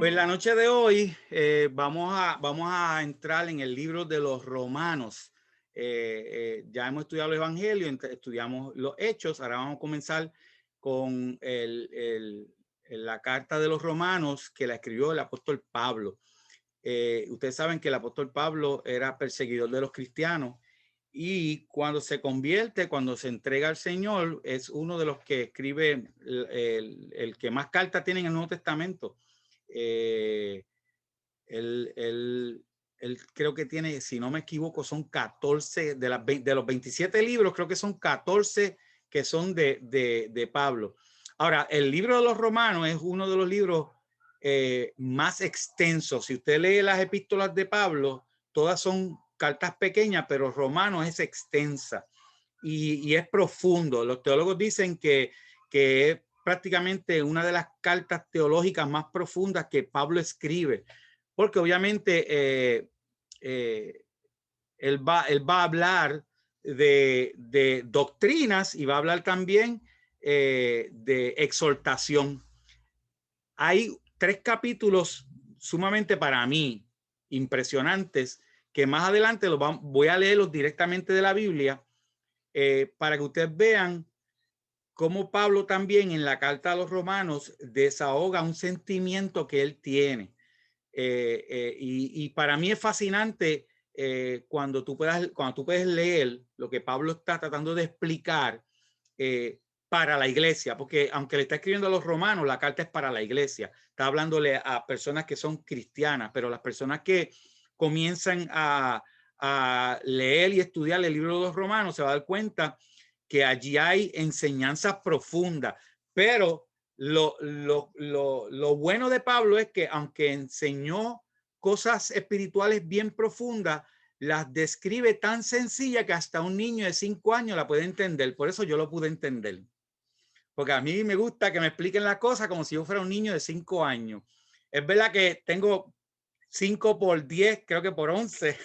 Pues la noche de hoy vamos a entrar en el libro de los Romanos. Ya hemos estudiado el Evangelio, estudiamos los Hechos. Ahora vamos a comenzar con la carta de los Romanos que la escribió el apóstol Pablo. Ustedes saben que el apóstol Pablo era perseguidor de los cristianos y cuando se convierte, cuando se entrega al Señor, es uno de los que escribe el que más cartas tiene en el Nuevo Testamento. Eh, él, él, él creo que tiene, si no me equivoco, son 14 de los 27 libros, creo que son 14 que son de Pablo. Ahora, el libro de los Romanos es uno de los libros más extensos. Si usted lee las epístolas de Pablo, todas son cartas pequeñas, pero Romanos es extensa y es profundo. Los teólogos dicen que es prácticamente una de las cartas teológicas más profundas que Pablo escribe, porque obviamente él va a hablar de doctrinas y va a hablar también de exhortación. Hay 3 capítulos sumamente para mí impresionantes que más adelante voy a leerlos directamente de la Biblia para que ustedes vean cómo Pablo también en la carta a los Romanos desahoga un sentimiento que él tiene. Y para mí es fascinante cuando tú puedes leer lo que Pablo está tratando de explicar para la iglesia, porque aunque le está escribiendo a los romanos, la carta es para la iglesia. Está hablándole a personas que son cristianas, pero las personas que comienzan a leer y estudiar el libro de los romanos se va a dar cuenta que allí hay enseñanzas profundas, pero lo bueno de Pablo es que aunque enseñó cosas espirituales bien profundas, las describe tan sencilla que hasta un niño de 5 años la puede entender. Por eso yo lo pude entender. Porque a mí me gusta que me expliquen las cosas como si yo fuera un niño de 5 años. Es verdad que tengo 5 por 10, creo que por 11.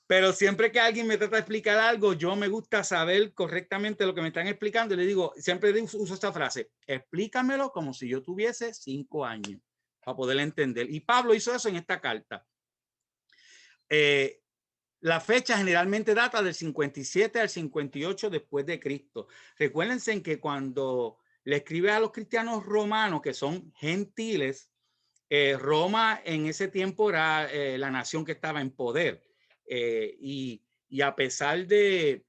Pero siempre que alguien me trata de explicar algo, yo me gusta saber correctamente lo que me están explicando. Y le digo, siempre uso esta frase, explícamelo como si yo tuviese 5 años para poder entender. Y Pablo hizo eso en esta carta. La fecha generalmente data del 57 al 58 después de Cristo. Recuérdense en que cuando le escribe a los cristianos romanos, que son gentiles, Roma en ese tiempo era la nación que estaba en poder. Y a pesar de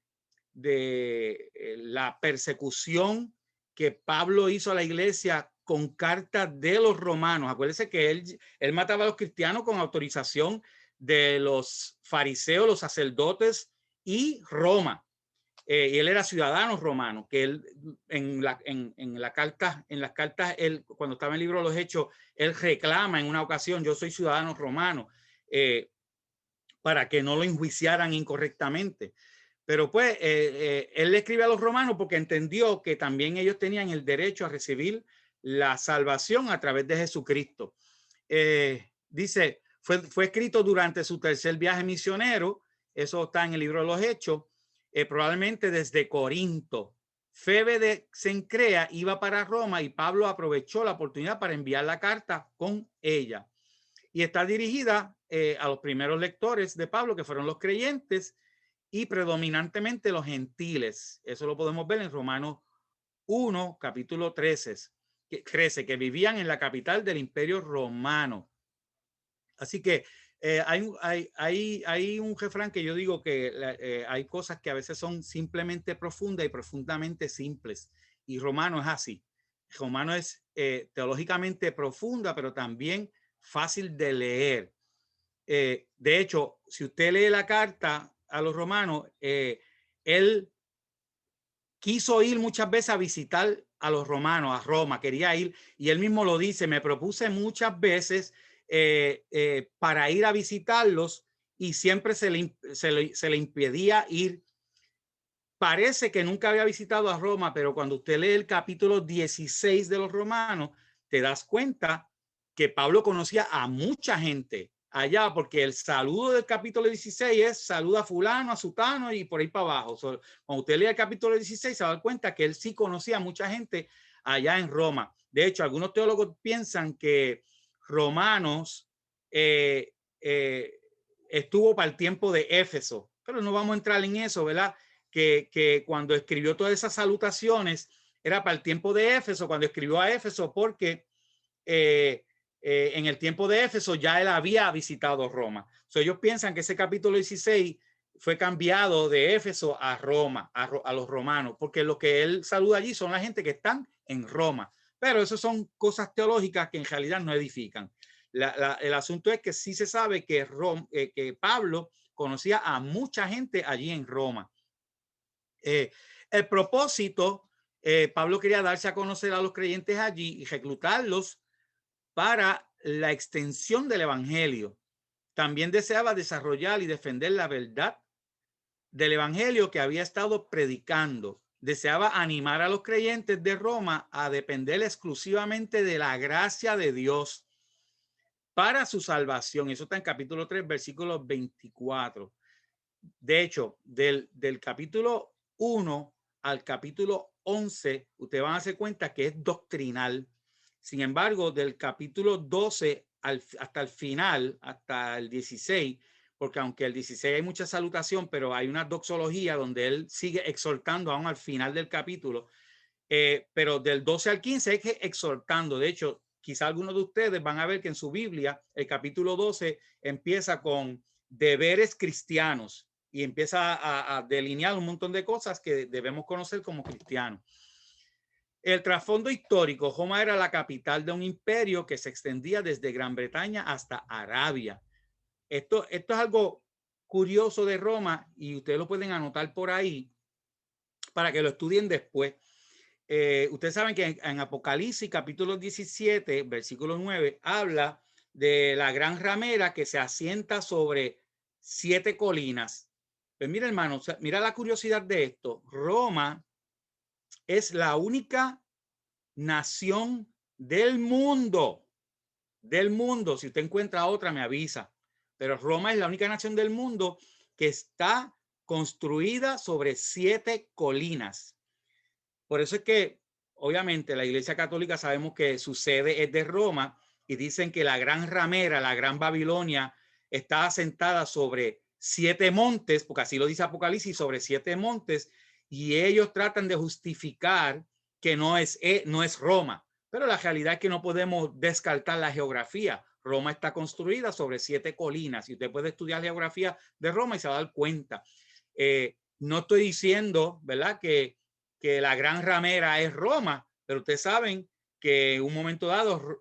la persecución que Pablo hizo a la iglesia con cartas de los romanos, acuérdense que él mataba a los cristianos con autorización de los fariseos, los sacerdotes y Roma. Y él era ciudadano romano, que él en las cartas, él, cuando estaba en el libro de los Hechos, él reclama en una ocasión, yo soy ciudadano romano, para que no lo enjuiciaran incorrectamente. Pero pues él le escribe a los romanos porque entendió que también ellos tenían el derecho a recibir la salvación a través de Jesucristo. Dice, fue escrito durante su tercer viaje misionero, eso está en el libro de los Hechos, probablemente desde Corinto. Febe de Cencrea iba para Roma y Pablo aprovechó la oportunidad para enviar la carta con ella. Y está dirigida a los primeros lectores de Pablo, que fueron los creyentes y predominantemente los gentiles. Eso lo podemos ver en Romanos 1, capítulo 13, que vivían en la capital del Imperio Romano. Así que hay un refrán que yo digo que hay cosas que a veces son simplemente profundas y profundamente simples. Y Romano es así. Romano es teológicamente profunda, pero también fácil de leer. De hecho, si usted lee la carta a los romanos, él quiso ir muchas veces a visitar a los romanos, a Roma, quería ir, y él mismo lo dice, me propuse muchas veces para ir a visitarlos y siempre se le impedía ir. Parece que nunca había visitado a Roma, pero cuando usted lee el capítulo 16 de los Romanos, te das cuenta que Pablo conocía a mucha gente allá, porque el saludo del capítulo 16 es saluda a fulano, a sutano y por ahí para abajo. Cuando usted lee el capítulo 16, se da cuenta que él sí conocía a mucha gente allá en Roma. De hecho, algunos teólogos piensan que Romanos estuvo para el tiempo de Éfeso, pero no vamos a entrar en eso, ¿verdad? Que cuando escribió todas esas salutaciones era para el tiempo de Éfeso, cuando escribió a Éfeso, porque en el tiempo de Éfeso ya él había visitado Roma. Ellos piensan que ese capítulo 16 fue cambiado de Éfeso a Roma, a los romanos, porque lo que él saluda allí son la gente que están en Roma. Pero eso son cosas teológicas que en realidad no edifican. El asunto es que sí se sabe que Pablo conocía a mucha gente allí en Roma. El propósito, Pablo quería darse a conocer a los creyentes allí y reclutarlos para la extensión del evangelio. También deseaba desarrollar y defender la verdad del evangelio que había estado predicando. Deseaba animar a los creyentes de Roma a depender exclusivamente de la gracia de Dios para su salvación. Eso está en capítulo 3, versículo 24. De hecho, del capítulo 1 al capítulo 11, ustedes van a hacer cuenta que es doctrinal. Sin embargo, del capítulo 12 hasta el final, hasta el 16, porque aunque el 16 hay mucha salutación, pero hay una doxología donde él sigue exhortando aún al final del capítulo. Pero del 12 al 15 es que exhortando. De hecho, quizá algunos de ustedes van a ver que en su Biblia el capítulo 12 empieza con deberes cristianos y empieza a delinear un montón de cosas que debemos conocer como cristianos. El trasfondo histórico: Roma era la capital de un imperio que se extendía desde Gran Bretaña hasta Arabia. Esto es algo curioso de Roma y ustedes lo pueden anotar por ahí para que lo estudien después. Ustedes saben que en Apocalipsis capítulo 17, versículo 9, habla de la gran ramera que se asienta sobre 7 colinas. Pues mira, hermano, mira la curiosidad de esto. Roma es la única nación del mundo, si usted encuentra otra me avisa, pero Roma es la única nación del mundo que está construida sobre 7 colinas. Por eso es que obviamente la Iglesia Católica sabemos que su sede es de Roma y dicen que la gran ramera, la gran Babilonia, está asentada sobre 7 montes, porque así lo dice Apocalipsis, sobre 7 montes, y ellos tratan de justificar que no es Roma. Pero la realidad es que no podemos descartar la geografía. Roma está construida sobre 7 colinas y usted puede estudiar la geografía de Roma y se va a dar cuenta. No estoy diciendo, ¿verdad?, que la gran ramera es Roma, pero ustedes saben que en un momento dado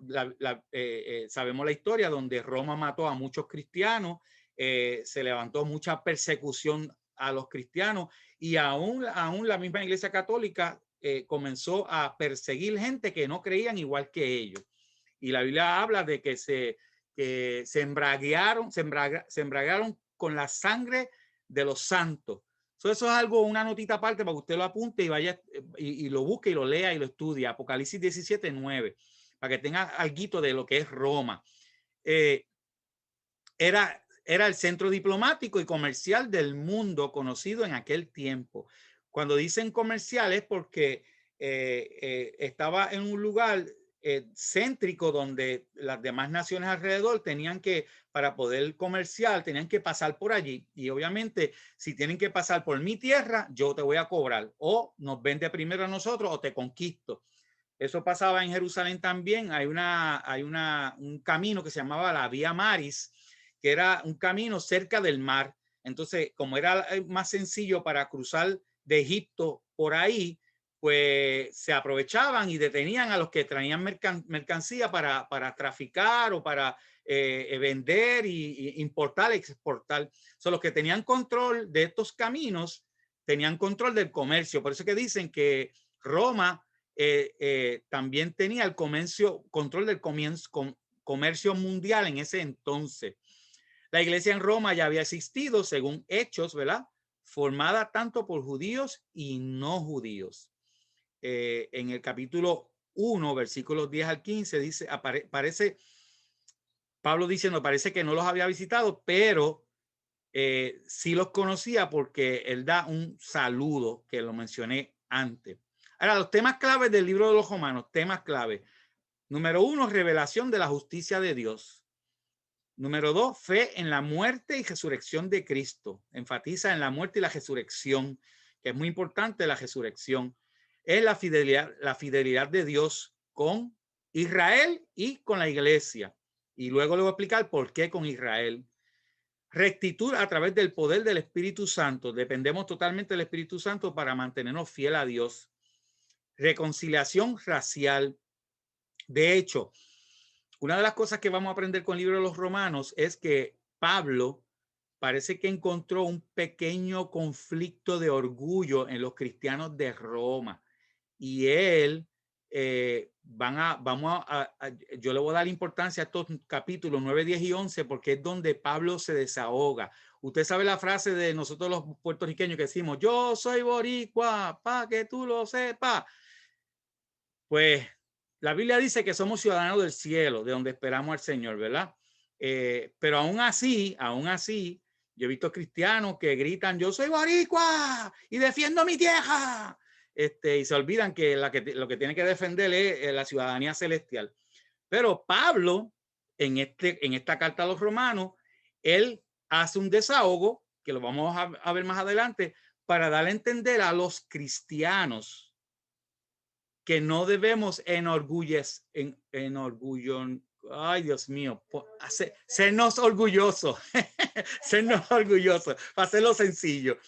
sabemos la historia donde Roma mató a muchos cristianos, se levantó mucha persecución a los cristianos y aún la misma Iglesia Católica comenzó a perseguir gente que no creían igual que ellos. Y la Biblia habla de que se embriagaron con la sangre de los santos. Eso es algo, una notita aparte para que usted lo apunte y vaya y lo busque y lo lea y lo estudie. Apocalipsis 17, 9, para que tenga algo de lo que es Roma. Era el centro diplomático y comercial del mundo conocido en aquel tiempo. Cuando dicen comercial es porque estaba en un lugar céntrico donde las demás naciones alrededor tenían que, para poder comerciar, tenían que pasar por allí. Y obviamente, si tienen que pasar por mi tierra, yo te voy a cobrar. O nos vende primero a nosotros o te conquisto. Eso pasaba en Jerusalén también. Hay un camino que se llamaba la Vía Maris, que era un camino cerca del mar. Entonces, como era más sencillo para cruzar de Egipto por ahí, pues se aprovechaban y detenían a los que traían mercancía para traficar o para vender y importar, exportar. Son los que tenían control de estos caminos, tenían control del comercio. Por eso que dicen que Roma también tenía el control del comercio mundial en ese entonces. La iglesia en Roma ya había existido, según Hechos, ¿verdad?, formada tanto por judíos y no judíos. En el capítulo 1, versículos 10 al 15, dice, parece Pablo diciendo, parece que no los había visitado, pero sí los conocía porque él da un saludo que lo mencioné antes. Ahora, los temas claves del libro de los Romanos, temas clave. Número 1, revelación de la justicia de Dios. Número 2, fe en la muerte y resurrección de Cristo. Enfatiza en la muerte y la resurrección, que es muy importante la resurrección. Es la fidelidad de Dios con Israel y con la iglesia. Y luego le voy a explicar por qué con Israel. Rectitud a través del poder del Espíritu Santo. Dependemos totalmente del Espíritu Santo para mantenernos fiel a Dios. Reconciliación racial. De hecho, una de las cosas que vamos a aprender con el libro de los Romanos es que Pablo parece que encontró un pequeño conflicto de orgullo en los cristianos de Roma. Y él, yo le voy a dar importancia a estos capítulos 9, 10 y 11 porque es donde Pablo se desahoga. Usted sabe la frase de nosotros los puertorriqueños que decimos, yo soy boricua, pa' que tú lo sepas. Pues la Biblia dice que somos ciudadanos del cielo, de donde esperamos al Señor, ¿verdad? Pero aún así, yo he visto cristianos que gritan, yo soy boricua y defiendo mi tierra. Y se olvidan que lo que tiene que defender es la ciudadanía celestial. Pero Pablo, en esta carta a los romanos, él hace un desahogo, que lo vamos a ver más adelante, para dar a entender a los cristianos que no debemos ay Dios mío, sernos orgullosos, sernos orgullosos, para hacerlo sencillo,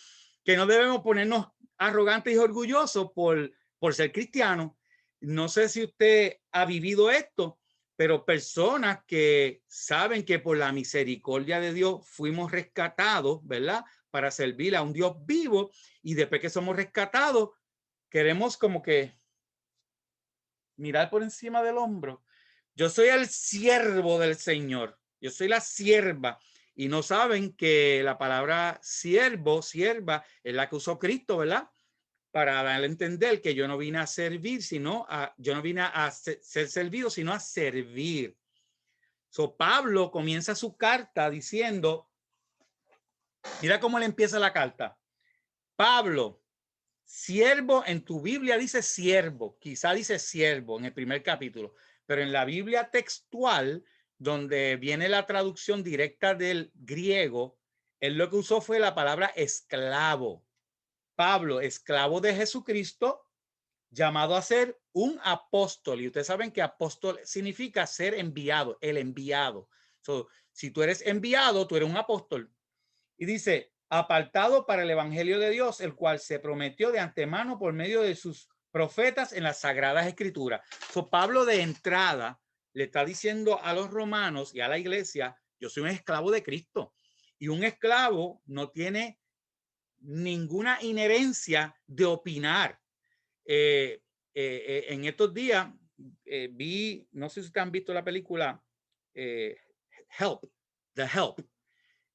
que no debemos ponernos arrogantes y orgullosos por ser cristianos. No sé si usted ha vivido esto, pero personas que saben que por la misericordia de Dios fuimos rescatados, ¿verdad? Para servir a un Dios vivo, y después que somos rescatados, queremos como que mirar por encima del hombro. Yo soy el siervo del Señor. Yo soy la sierva. Y no saben que la palabra siervo, sierva, es la que usó Cristo, ¿verdad? Para darle a entender que yo no vine a servir, yo no vine a ser servido, sino a servir. So, Pablo comienza su carta diciendo, mira cómo le empieza la carta. Pablo, siervo, en tu Biblia dice siervo, quizá dice siervo en el primer capítulo, pero en la Biblia textual, donde viene la traducción directa del griego, él lo que usó fue la palabra esclavo. Pablo, esclavo de Jesucristo, llamado a ser un apóstol. Y ustedes saben que apóstol significa ser enviado, el enviado. So, si tú eres enviado, tú eres un apóstol. Y dice, apartado para el evangelio de Dios, el cual se prometió de antemano por medio de sus profetas en las sagradas escrituras. So, Pablo de entrada le está diciendo a los romanos y a la iglesia, yo soy un esclavo de Cristo. Y un esclavo no tiene ninguna inherencia de opinar. En estos días vi, no sé si ustedes han visto la película Help, The Help,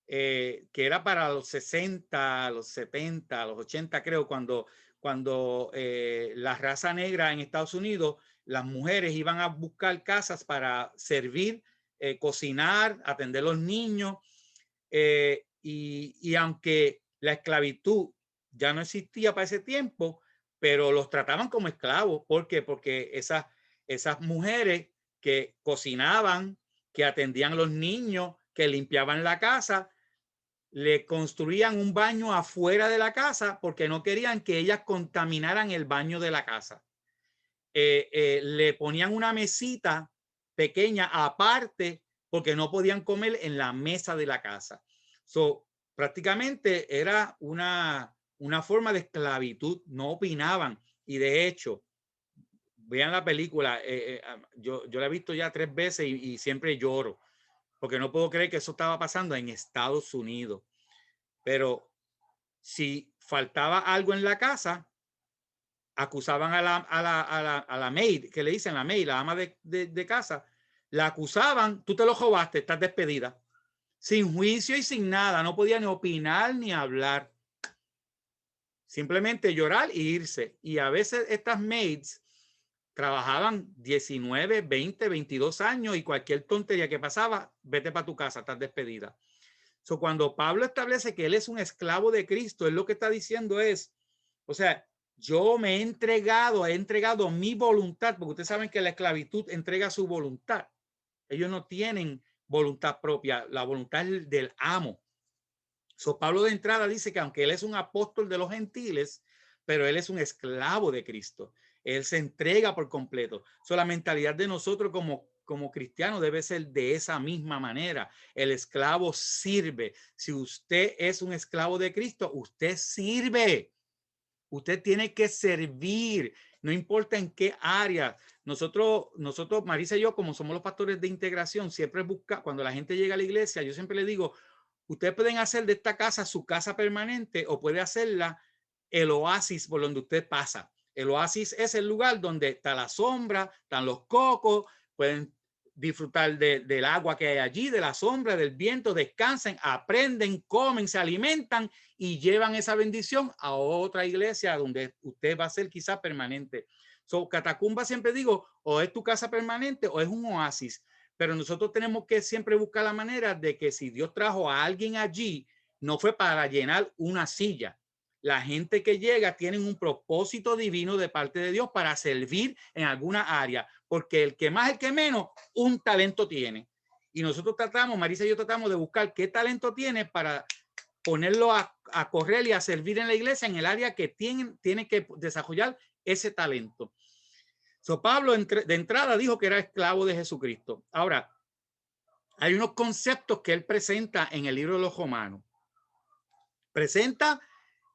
que era para los 60, los 70, los 80, creo, cuando la raza negra en Estados Unidos, las mujeres iban a buscar casas para servir, cocinar, atender a los niños, y aunque la esclavitud ya no existía para ese tiempo, pero los trataban como esclavos. ¿Por qué? Porque esas mujeres que cocinaban, que atendían a los niños, que limpiaban la casa, le construían un baño afuera de la casa porque no querían que ellas contaminaran el baño de la casa. Le ponían una mesita pequeña aparte porque no podían comer en la mesa de la casa. So, prácticamente era una forma de esclavitud, no opinaban. Y de hecho, vean la película, yo la he visto ya 3 veces y siempre lloro, porque no puedo creer que eso estaba pasando en Estados Unidos. Pero si faltaba algo en la casa, acusaban a la maid, que le dicen la maid, la ama de casa, la acusaban, tú te lo robaste, estás despedida. Sin juicio y sin nada, no podía ni opinar ni hablar. Simplemente llorar e irse. Y a veces estas maids trabajaban 19, 20, 22 años y cualquier tontería que pasaba, vete para tu casa, estás despedida. So, cuando Pablo establece que él es un esclavo de Cristo, él lo que está diciendo es, o sea, yo me he entregado mi voluntad, porque ustedes saben que la esclavitud entrega su voluntad. Ellos no tienen voluntad propia, la voluntad del amo. So, Pablo de entrada dice que aunque él es un apóstol de los gentiles, pero él es un esclavo de Cristo. Él se entrega por completo. So, la mentalidad de nosotros como cristianos debe ser de esa misma manera. El esclavo sirve. Si usted es un esclavo de Cristo, usted sirve. Usted tiene que servir, no importa en qué área. Nosotros, Marisa y yo, como somos los pastores de integración, siempre busca, cuando la gente llega a la iglesia, yo siempre le digo, ustedes pueden hacer de esta casa su casa permanente o puede hacerla el oasis por donde usted pasa. El oasis es el lugar donde está la sombra, están los cocos, pueden disfrutar del agua que hay allí, de la sombra, del viento, descansen, aprenden, comen, se alimentan y llevan esa bendición a otra iglesia donde usted va a ser quizá permanente. So, Catacumba siempre digo, o es tu casa permanente o es un oasis, pero nosotros tenemos que siempre buscar la manera de que si Dios trajo a alguien allí, no fue para llenar una silla. La gente que llega tiene un propósito divino de parte de Dios para servir en alguna área, porque el que más, el que menos, un talento tiene. Y nosotros tratamos, Marisa y yo tratamos de buscar qué talento tiene para ponerlo a correr y a servir en la iglesia en el área que tiene que desarrollar ese talento. So, Pablo de entrada dijo que era esclavo de Jesucristo. Ahora, hay unos conceptos que él presenta en el libro de los Romanos. Presenta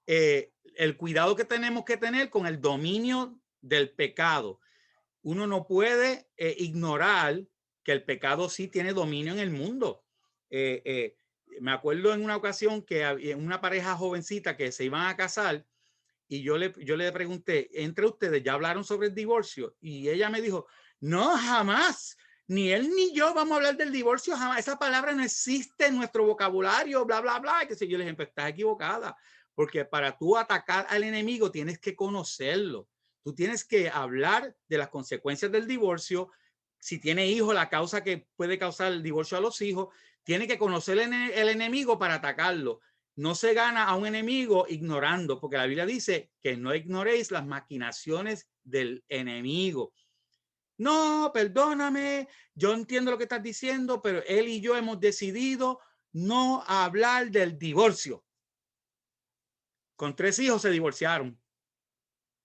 el cuidado que tenemos que tener con el dominio del pecado. Uno no puede ignorar que el pecado sí tiene dominio en el mundo. Me acuerdo en una ocasión que había una pareja jovencita que se iban a casar y yo le pregunté, ¿entre ustedes ya hablaron sobre el divorcio? Y ella me dijo, no, jamás. Ni él ni yo vamos a hablar del divorcio, jamás. Esa palabra no existe en nuestro vocabulario, bla, bla, bla. Que si yo le dije, pues estás equivocada, porque para tú atacar al enemigo tienes que conocerlo. Tú tienes que hablar de las consecuencias del divorcio. Si tiene hijos, la causa que puede causar el divorcio a los hijos, tiene que conocer el enemigo para atacarlo. No se gana a un enemigo ignorando, porque la Biblia dice que no ignoréis las maquinaciones del enemigo. No, perdóname, yo entiendo lo que estás diciendo, pero él y yo hemos decidido no hablar del divorcio. Con 3 hijos se divorciaron.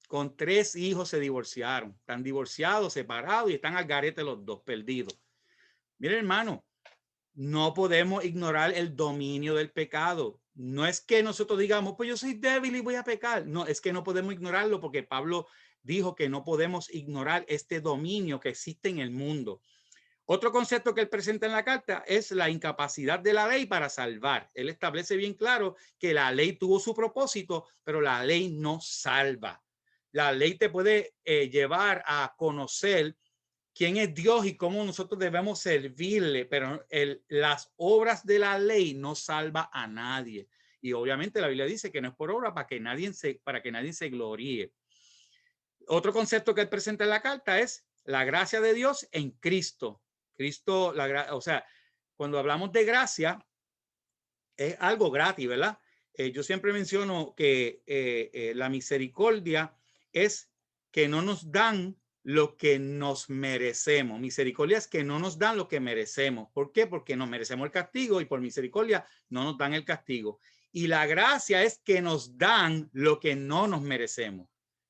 Con 3 hijos se divorciaron. Están divorciados, separados y están al garete los dos, perdidos. Mire, hermano, no podemos ignorar el dominio del pecado. No es que nosotros digamos, pues yo soy débil y voy a pecar. No, es que no podemos ignorarlo porque Pablo dijo que no podemos ignorar este dominio que existe en el mundo. Otro concepto que él presenta en la carta es la incapacidad de la ley para salvar. Él establece bien claro que la ley tuvo su propósito, pero la ley no salva. La ley te puede llevar a conocer quién es Dios y cómo nosotros debemos servirle, pero las obras de la ley no salva a nadie. Y obviamente la Biblia dice que no es por obra para que nadie se gloríe. Otro concepto que él presenta en la carta es la gracia de Dios en Cristo. Cristo, o sea, cuando hablamos de gracia, es algo gratis, ¿verdad? Yo siempre menciono que la misericordia es que no nos dan lo que nos merecemos. Misericordia es que no nos dan lo que merecemos. ¿Por qué? Porque nos merecemos el castigo y por misericordia no nos dan el castigo. Y la gracia es que nos dan lo que no nos merecemos.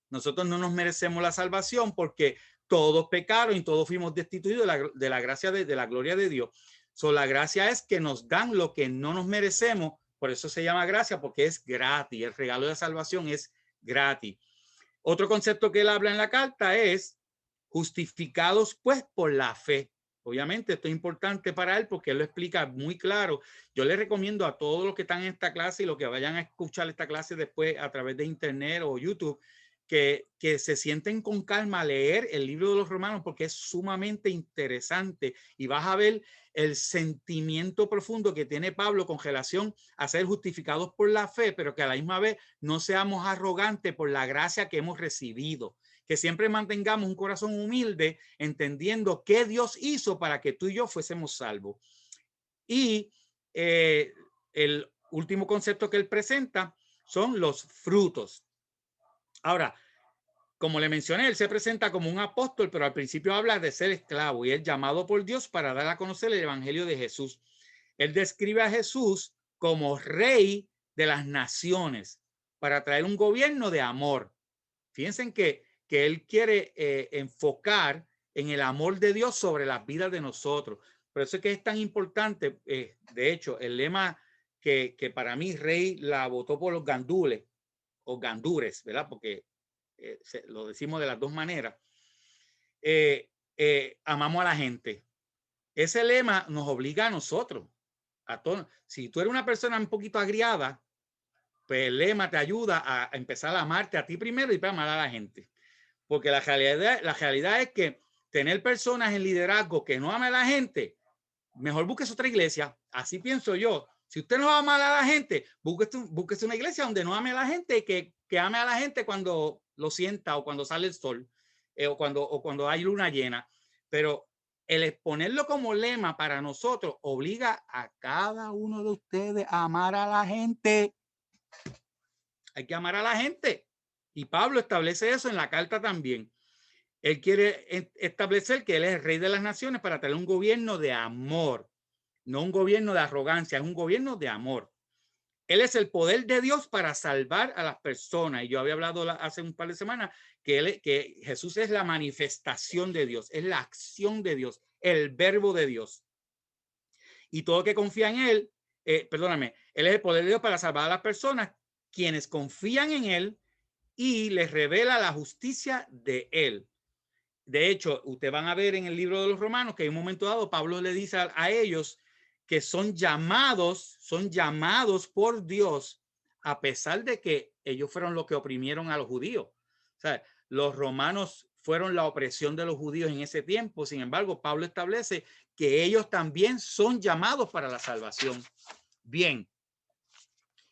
Nosotros no nos merecemos la salvación porque todos pecaron y todos fuimos destituidos de la gracia de la gloria de Dios. So, la gracia es que nos dan lo que no nos merecemos, por eso se llama gracia, porque es gratis. El regalo de salvación es gratis. Otro concepto que él habla en la carta es justificados pues por la fe. Obviamente esto es importante para él porque él lo explica muy claro. Yo le recomiendo a todos los que están en esta clase y los que vayan a escuchar esta clase después a través de internet o YouTube, que se sienten con calma a leer el libro de los Romanos porque es sumamente interesante y vas a ver el sentimiento profundo que tiene Pablo con relación a ser justificados por la fe, pero que a la misma vez no seamos arrogantes por la gracia que hemos recibido, que siempre mantengamos un corazón humilde entendiendo qué Dios hizo para que tú y yo fuésemos salvos. Y el último concepto que él presenta son los frutos. Ahora, como le mencioné, él se presenta como un apóstol, pero al principio habla de ser esclavo y es llamado por Dios para dar a conocer el evangelio de Jesús. Él describe a Jesús como rey de las naciones para traer un gobierno de amor. Fíjense que él quiere enfocar en el amor de Dios sobre las vidas de nosotros. Por eso es que es tan importante. De hecho, el lema que para mí Rey la votó por los gandules o gandures, ¿verdad? Porque lo decimos de las dos maneras. Amamos a la gente. Ese lema nos obliga a nosotros. A todos. Si tú eres una persona un poquito agriada, pues el lema te ayuda a empezar a amarte a ti primero y para amar a la gente. Porque la realidad es que tener personas en liderazgo que no aman a la gente, mejor búsquese otra iglesia. Así pienso yo. Si usted no va a amar a la gente, búsquese una iglesia donde no ame a la gente y que ame a la gente cuando lo sienta o cuando sale el sol o cuando hay luna llena. Pero el exponerlo como lema para nosotros obliga a cada uno de ustedes a amar a la gente. Hay que amar a la gente. Y Pablo establece eso en la carta también. Él quiere establecer que él es el rey de las naciones para tener un gobierno de amor, no un gobierno de arrogancia, es un gobierno de amor. Él es el poder de Dios para salvar a las personas. Y yo había hablado hace un par de semanas que Jesús es la manifestación de Dios, es la acción de Dios, el verbo de Dios. Y todo que confía en él, él es el poder de Dios para salvar a las personas, quienes confían en él y les revela la justicia de él. De hecho, ustedes van a ver en el libro de los Romanos que en un momento dado Pablo le dice a ellos que son llamados por Dios a pesar de que ellos fueron los que oprimieron a los judíos. O sea, los romanos fueron la opresión de los judíos en ese tiempo. Sin embargo, Pablo establece que ellos también son llamados para la salvación. Bien.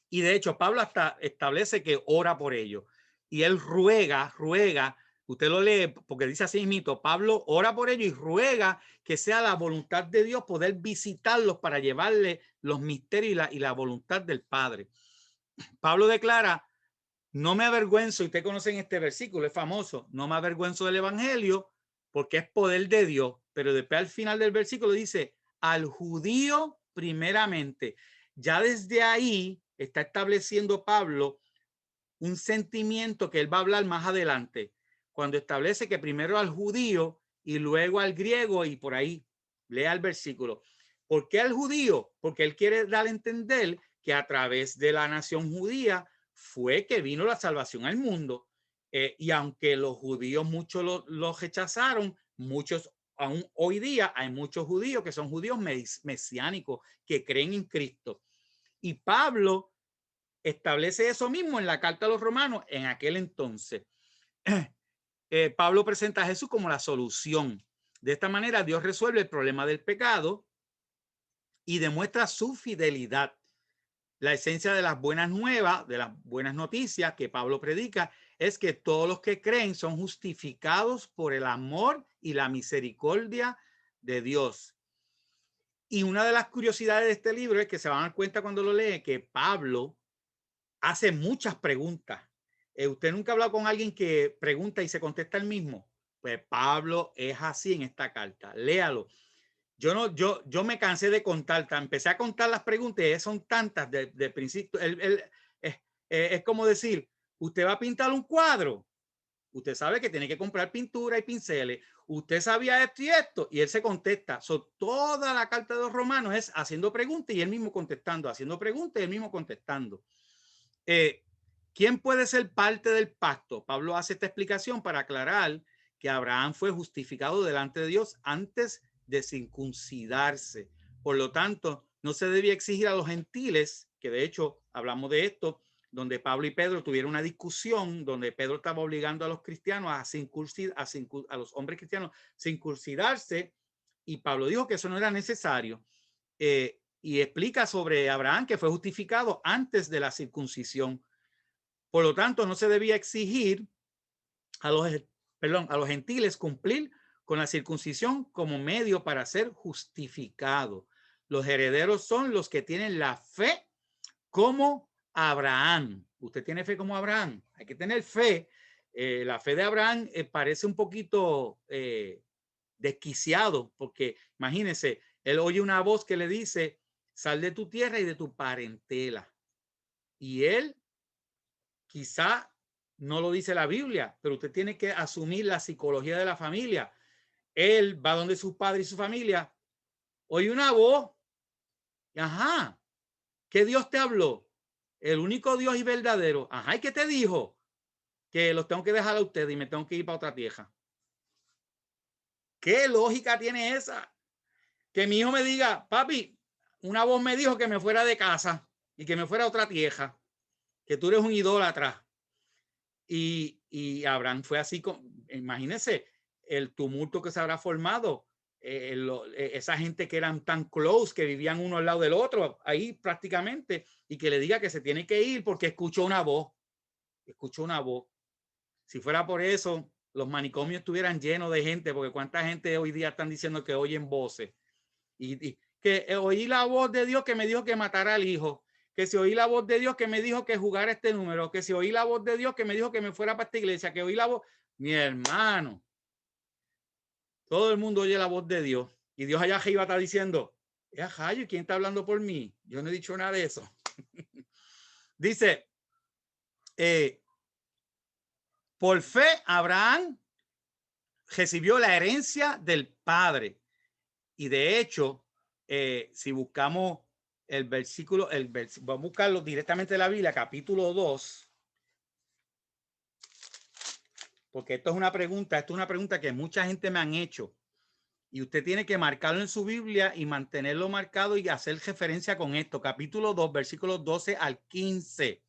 Y de hecho, Pablo hasta establece que ora por ellos. Y él ruega, usted lo lee porque dice así mismo, Pablo ora por ellos y ruega que sea la voluntad de Dios poder visitarlos para llevarle los misterios y la voluntad del Padre. Pablo declara, no me avergüenzo, y ustedes conocen este versículo, es famoso, no me avergüenzo del evangelio porque es poder de Dios, pero después al final del versículo dice, al judío primeramente. Ya desde ahí está estableciendo Pablo un sentimiento que él va a hablar más adelante, cuando establece que primero al judío y luego al griego, y por ahí lea el versículo. ¿Por qué al judío? Porque él quiere dar a entender que a través de la nación judía fue que vino la salvación al mundo. Y aunque los judíos muchos lo rechazaron, muchos, aún hoy día hay muchos judíos que son judíos mesiánicos que creen en Cristo. Y Pablo establece eso mismo en la carta a los romanos en aquel entonces. Pablo presenta a Jesús como la solución. De esta manera Dios resuelve el problema del pecado y demuestra su fidelidad. La esencia de las buenas nuevas, de las buenas noticias que Pablo predica, es que todos los que creen son justificados por el amor y la misericordia de Dios. Y una de las curiosidades de este libro es que se van a dar cuenta cuando lo leen que Pablo hace muchas preguntas. ¿Usted nunca ha hablado con alguien que pregunta y se contesta el mismo? Pues Pablo es así en esta carta. Léalo. Yo me cansé de contar. Empecé a contar las preguntas y son tantas de principio. Es como decir, usted va a pintar un cuadro. Usted sabe que tiene que comprar pintura y pinceles. Usted sabía esto y esto. Y él se contesta. Toda la carta de los romanos es haciendo preguntas y él mismo contestando, haciendo preguntas y él mismo contestando. ¿Quién puede ser parte del pacto? Pablo hace esta explicación para aclarar que Abraham fue justificado delante de Dios antes de circuncidarse. Por lo tanto, no se debía exigir a los gentiles, que de hecho hablamos de esto, donde Pablo y Pedro tuvieron una discusión, donde Pedro estaba obligando a los cristianos a los hombres cristianos a circuncidarse, y Pablo dijo que eso no era necesario. Y explica sobre Abraham que fue justificado antes de la circuncisión. Por lo tanto, no se debía exigir a los gentiles cumplir con la circuncisión como medio para ser justificado. Los herederos son los que tienen la fe como Abraham. Usted tiene fe como Abraham. Hay que tener fe La fe de Abraham parece un poquito desquiciado, porque imagínense, él oye una voz que le dice, sal de tu tierra y de tu parentela. Y él quizá no lo dice la Biblia, pero usted tiene que asumir la psicología de la familia. Él va donde sus padres y su familia, oye una voz, ajá, ¿qué Dios te habló? El único Dios y verdadero. Ajá, ¿y qué te dijo? Que los tengo que dejar a ustedes y me tengo que ir para otra tierra. ¿Qué lógica tiene esa? Que mi hijo me diga, papi, una voz me dijo que me fuera de casa y que me fuera a otra tierra, que tú eres un idólatra. Y Abraham fue así, imagínense el tumulto que se habrá formado. Esa gente que eran tan close, que vivían uno al lado del otro, ahí prácticamente, y que le diga que se tiene que ir porque escuchó una voz. Escuchó una voz. Si fuera por eso, los manicomios estuvieran llenos de gente, porque cuánta gente hoy día están diciendo que oyen voces. Y que oí la voz de Dios que me dijo que matara al hijo, que si oí la voz de Dios que me dijo que jugara este número, que si oí la voz de Dios que me dijo que me fuera para esta iglesia, que oí la voz, mi hermano, todo el mundo oye la voz de Dios y Dios allá arriba está diciendo, ¿y quién está hablando por mí? Yo no he dicho nada de eso. Dice, por fe Abraham recibió la herencia del padre. Y de hecho, si buscamos vamos a buscarlo directamente de la Biblia, capítulo 2, porque esto es una pregunta que mucha gente me han hecho. Y usted tiene que marcarlo en su Biblia y mantenerlo marcado y hacer referencia con esto. Capítulo 2, versículos 12 al 15.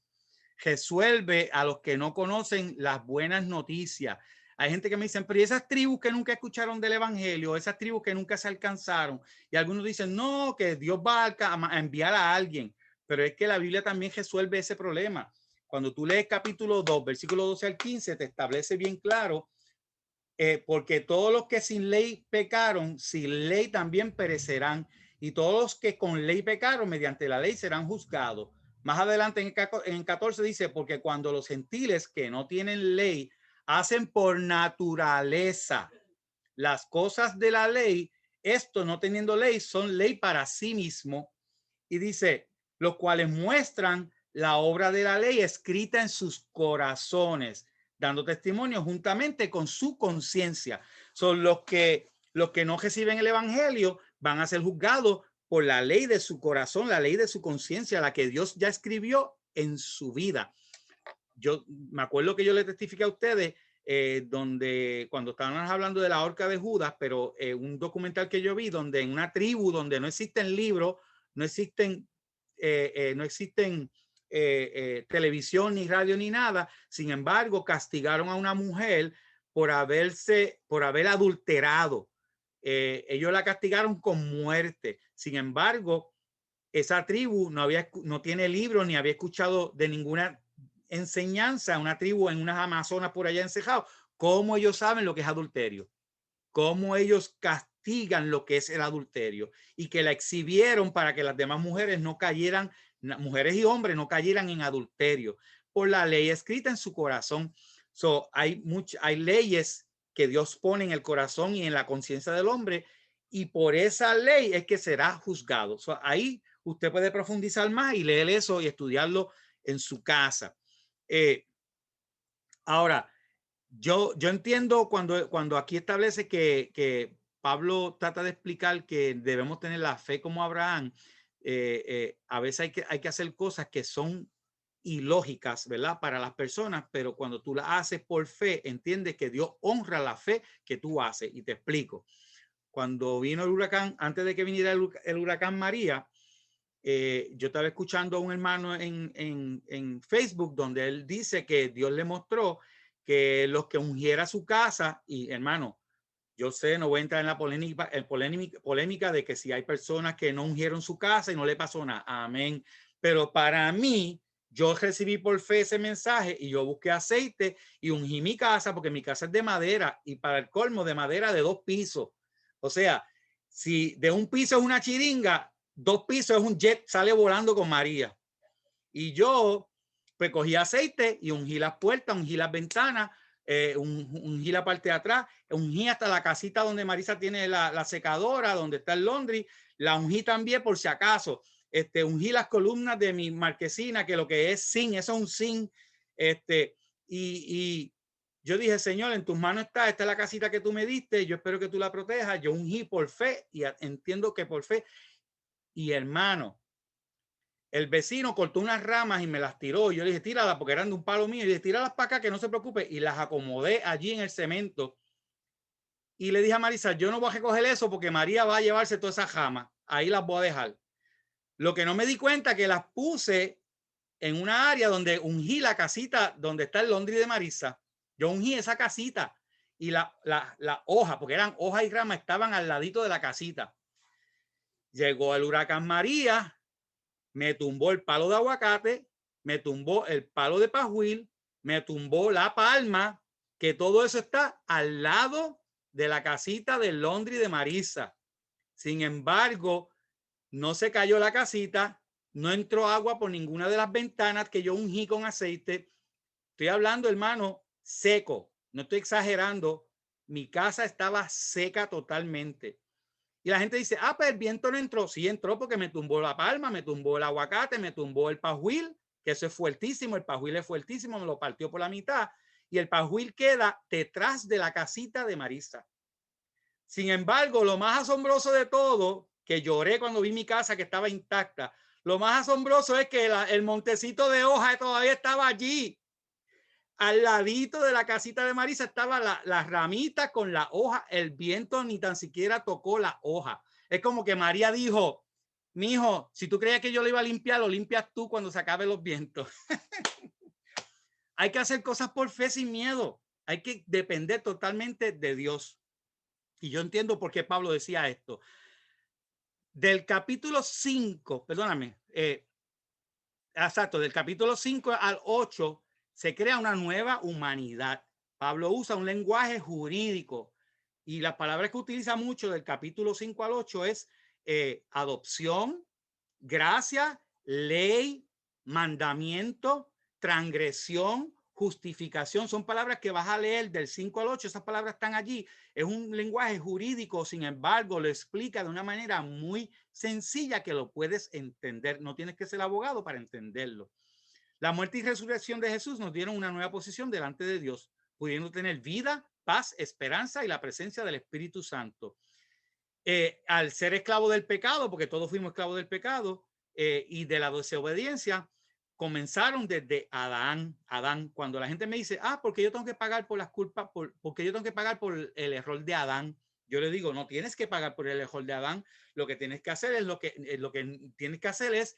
Resuelve a los que no conocen las buenas noticias. Hay gente que me dicen, pero ¿y esas tribus que nunca escucharon del evangelio, esas tribus que nunca se alcanzaron? Y algunos dicen, no, que Dios va a enviar a alguien. Pero es que la Biblia también resuelve ese problema. Cuando tú lees capítulo 2, versículo 12 al 15, te establece bien claro, porque todos los que sin ley pecaron, sin ley también perecerán. Y todos los que con ley pecaron, mediante la ley serán juzgados. Más adelante en 14 dice, porque cuando los gentiles que no tienen ley hacen por naturaleza las cosas de la ley, esto no teniendo ley, son ley para sí mismo. Y dice, los cuales muestran la obra de la ley escrita en sus corazones, dando testimonio juntamente con su conciencia. Son los que no reciben el evangelio van a ser juzgados por la ley de su corazón, la ley de su conciencia, la que Dios ya escribió en su vida. Yo me acuerdo que yo le testifiqué a ustedes donde cuando estaban hablando de la horca de Judas, pero un documental que yo vi donde en una tribu donde no existen libros, no existen televisión ni radio ni nada, sin embargo castigaron a una mujer por haber adulterado. Ellos la castigaron con muerte. Sin embargo, esa tribu no tiene libros ni había escuchado de ninguna enseñanza, una tribu en unas Amazonas por allá encejados. ¿Cómo ellos saben lo que es adulterio? ¿Cómo ellos castigan lo que es el adulterio? Y que la exhibieron para que las demás mujeres no cayeran, mujeres y hombres no cayeran en adulterio por la ley escrita en su corazón. Hay leyes que Dios pone en el corazón y en la conciencia del hombre, y por esa ley es que será juzgado. Ahí usted puede profundizar más y leer eso y estudiarlo en su casa. Ahora, yo entiendo cuando aquí establece que Pablo trata de explicar que debemos tener la fe como Abraham. A veces hay que hacer cosas que son ilógicas, ¿verdad? Para las personas, pero cuando tú la haces por fe, entiendes que Dios honra la fe que tú haces. Y te explico. Cuando vino el huracán, antes de que viniera el huracán María, yo estaba escuchando a un hermano en Facebook donde él dice que Dios le mostró que los que ungiera su casa, y hermano, yo sé, no voy a entrar en la polémica de que si hay personas que no ungieron su casa y no le pasó nada, amén, pero para mí, yo recibí por fe ese mensaje y yo busqué aceite y ungí mi casa, porque mi casa es de madera, y para el colmo de madera de 2 pisos. O sea, si de un piso es una chiringa, 2 pisos es un jet, sale volando con María. Y yo pues cogí aceite y ungí las puertas, ungí las ventanas, ungí la parte de atrás, ungí hasta la casita donde Marisa tiene la secadora, donde está el laundry, la ungí también por si acaso. Ungí las columnas de mi marquesina, que lo que es zinc, eso es un zinc. Y yo dije, Señor, en tus manos está, esta es la casita que tú me diste, yo espero que tú la protejas. Yo ungí por fe y entiendo que por fe. Y hermano, el vecino cortó unas ramas y me las tiró. Yo le dije, tírala, porque eran de un palo mío. Y le dije, tíralas para acá, que no se preocupe. Y las acomodé allí en el cemento. Y le dije a Marisa, yo no voy a recoger eso porque María va a llevarse todas esas ramas. Ahí las voy a dejar. Lo que no me di cuenta que las puse en una área donde ungí la casita donde está el laundry de Marisa. Yo ungí esa casita y la hoja, porque eran hojas y ramas, estaban al ladito de la casita. Llegó el huracán María, me tumbó el palo de aguacate, me tumbó el palo de pajuil, me tumbó la palma, que todo eso está al lado de la casita del laundry de Marisa. Sin embargo, no se cayó la casita, no entró agua por ninguna de las ventanas que yo ungí con aceite. Estoy hablando, hermano, seco. No estoy exagerando. Mi casa estaba seca totalmente. Y la gente dice, ah, pues el viento no entró. Sí entró porque me tumbó la palma, me tumbó el aguacate, me tumbó el pajuil, que eso es fuertísimo. El pajuil es fuertísimo, me lo partió por la mitad. Y el pajuil queda detrás de la casita de Marisa. Sin embargo, lo más asombroso de todo, que lloré cuando vi mi casa que estaba intacta, lo más asombroso es que el montecito de hoja todavía estaba allí. Al ladito de la casita de Marisa estaba la ramita con la hoja. El viento ni tan siquiera tocó la hoja. Es como que María dijo, mi hijo, si tú creías que yo lo iba a limpiar, lo limpias tú cuando se acaben los vientos. Hay que hacer cosas por fe sin miedo. Hay que depender totalmente de Dios. Y yo entiendo por qué Pablo decía esto. Del capítulo 5, perdóname, exacto, del capítulo 5 al 8 se crea una nueva humanidad. Pablo usa un lenguaje jurídico y las palabras que utiliza mucho del capítulo 5 al 8 es adopción, gracia, ley, mandamiento, transgresión, justificación. Son palabras que vas a leer del 5 al 8. Esas palabras están allí. Es un lenguaje jurídico, sin embargo, lo explica de una manera muy sencilla que lo puedes entender. No tienes que ser abogado para entenderlo. La muerte y resurrección de Jesús nos dieron una nueva posición delante de Dios, pudiendo tener vida, paz, esperanza y la presencia del Espíritu Santo. Al ser esclavo del pecado, porque todos fuimos esclavos del pecado y de la desobediencia, comenzaron desde Adán. Cuando la gente me dice, ah, porque yo tengo que pagar por las culpas, porque yo tengo que pagar por el error de Adán. Yo le digo, no tienes que pagar por el error de Adán. Lo que tienes que hacer es lo que tienes que hacer es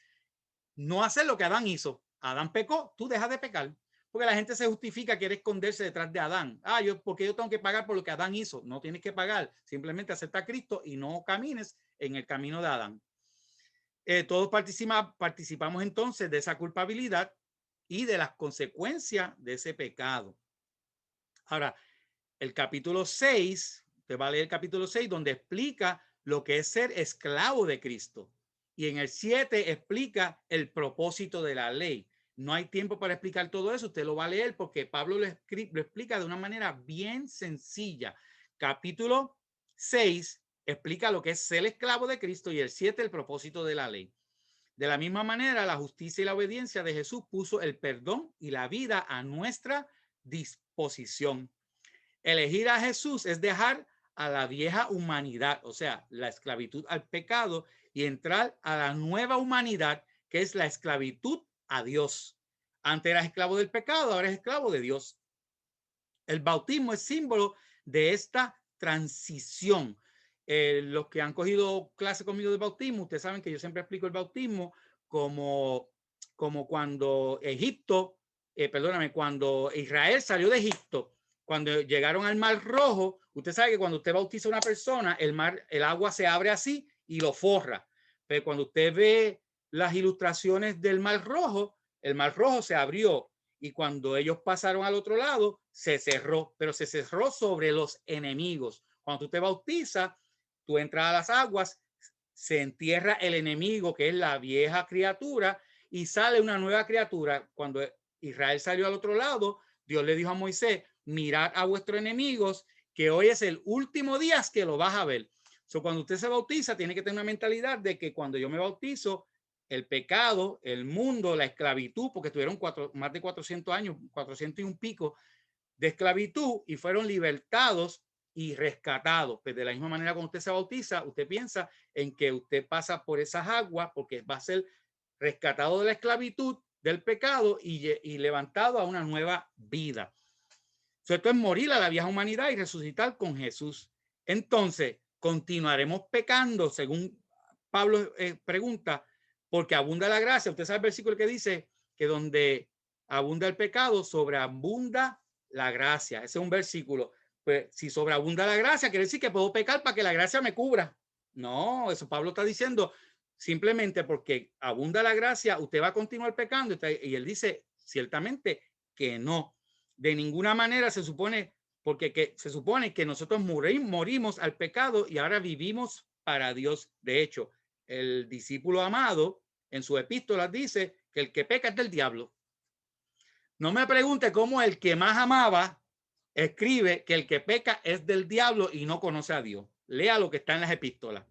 no hacer lo que Adán hizo. Adán pecó, tú dejas de pecar. Porque la gente se justifica, quiere esconderse detrás de Adán. Ah, porque yo tengo que pagar por lo que Adán hizo. No tienes que pagar. Simplemente acepta a Cristo y no camines en el camino de Adán. Todos participamos entonces de esa culpabilidad y de las consecuencias de ese pecado. Ahora, el capítulo 6, te va a leer el capítulo 6, donde explica lo que es ser esclavo de Cristo. Y en el 7 explica el propósito de la ley. No hay tiempo para explicar todo eso. Usted lo va a leer porque Pablo lo explica de una manera bien sencilla. Capítulo 6 explica lo que es ser esclavo de Cristo y el 7 el propósito de la ley. De la misma manera, la justicia y la obediencia de Jesús puso el perdón y la vida a nuestra disposición. Elegir a Jesús es dejar a la vieja humanidad, o sea, la esclavitud al pecado, y entrar a la nueva humanidad, que es la esclavitud a Dios. Antes eras esclavo del pecado, ahora eres esclavo de Dios. El bautismo es símbolo de esta transición. Los que han cogido clase conmigo de bautismo, ustedes saben que yo siempre explico el bautismo como cuando cuando Israel salió de Egipto, cuando llegaron al Mar Rojo. Usted sabe que cuando usted bautiza a una persona, el agua se abre así y lo forra. Pero cuando usted ve las ilustraciones del Mar Rojo, el Mar Rojo se abrió y cuando ellos pasaron al otro lado, se cerró, pero se cerró sobre los enemigos. Cuando tú te bautizas, tú entras a las aguas, se entierra el enemigo, que es la vieja criatura, y sale una nueva criatura. Cuando Israel salió al otro lado, Dios le dijo a Moisés, mirad a vuestros enemigos, que hoy es el último día que lo vas a ver. Cuando usted se bautiza, tiene que tener una mentalidad de que cuando yo me bautizo, el pecado, el mundo, la esclavitud, porque tuvieron más de 400 años, 400 y un pico de esclavitud, y fueron libertados y rescatados. Pues de la misma manera, cuando usted se bautiza, usted piensa en que usted pasa por esas aguas porque va a ser rescatado de la esclavitud, del pecado y levantado a una nueva vida. Esto es morir a la vieja humanidad y resucitar con Jesús. Entonces, continuaremos pecando, según Pablo pregunta, porque abunda la gracia. Usted sabe el versículo que dice que donde abunda el pecado, sobreabunda la gracia. Ese es un versículo. Pues si sobreabunda la gracia, quiere decir que puedo pecar para que la gracia me cubra. No, eso Pablo está diciendo simplemente porque abunda la gracia, usted va a continuar pecando. Y él dice ciertamente que no. De ninguna manera se supone, porque se supone que nosotros morimos al pecado y ahora vivimos para Dios. De hecho, el discípulo amado en sus epístolas dice que el que peca es del diablo. No me pregunte cómo el que más amaba escribe que el que peca es del diablo y no conoce a Dios. Lea lo que está en las epístolas.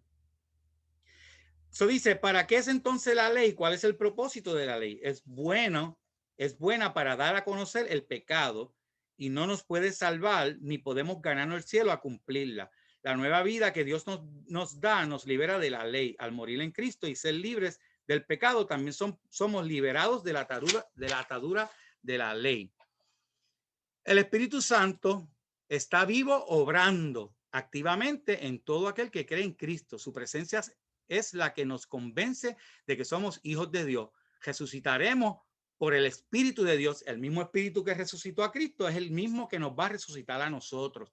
Eso dice, ¿para qué es entonces la ley? ¿Cuál es el propósito de la ley? Es buena para dar a conocer el pecado y no nos puede salvar ni podemos ganarnos el cielo a cumplirla. La nueva vida que Dios nos da nos libera de la ley. Al morir en Cristo y ser libres del pecado, también somos liberados de la atadura de la ley. El Espíritu Santo está vivo obrando activamente en todo aquel que cree en Cristo. Su presencia es la que nos convence de que somos hijos de Dios. Resucitaremos por el Espíritu de Dios. El mismo Espíritu que resucitó a Cristo es el mismo que nos va a resucitar a nosotros.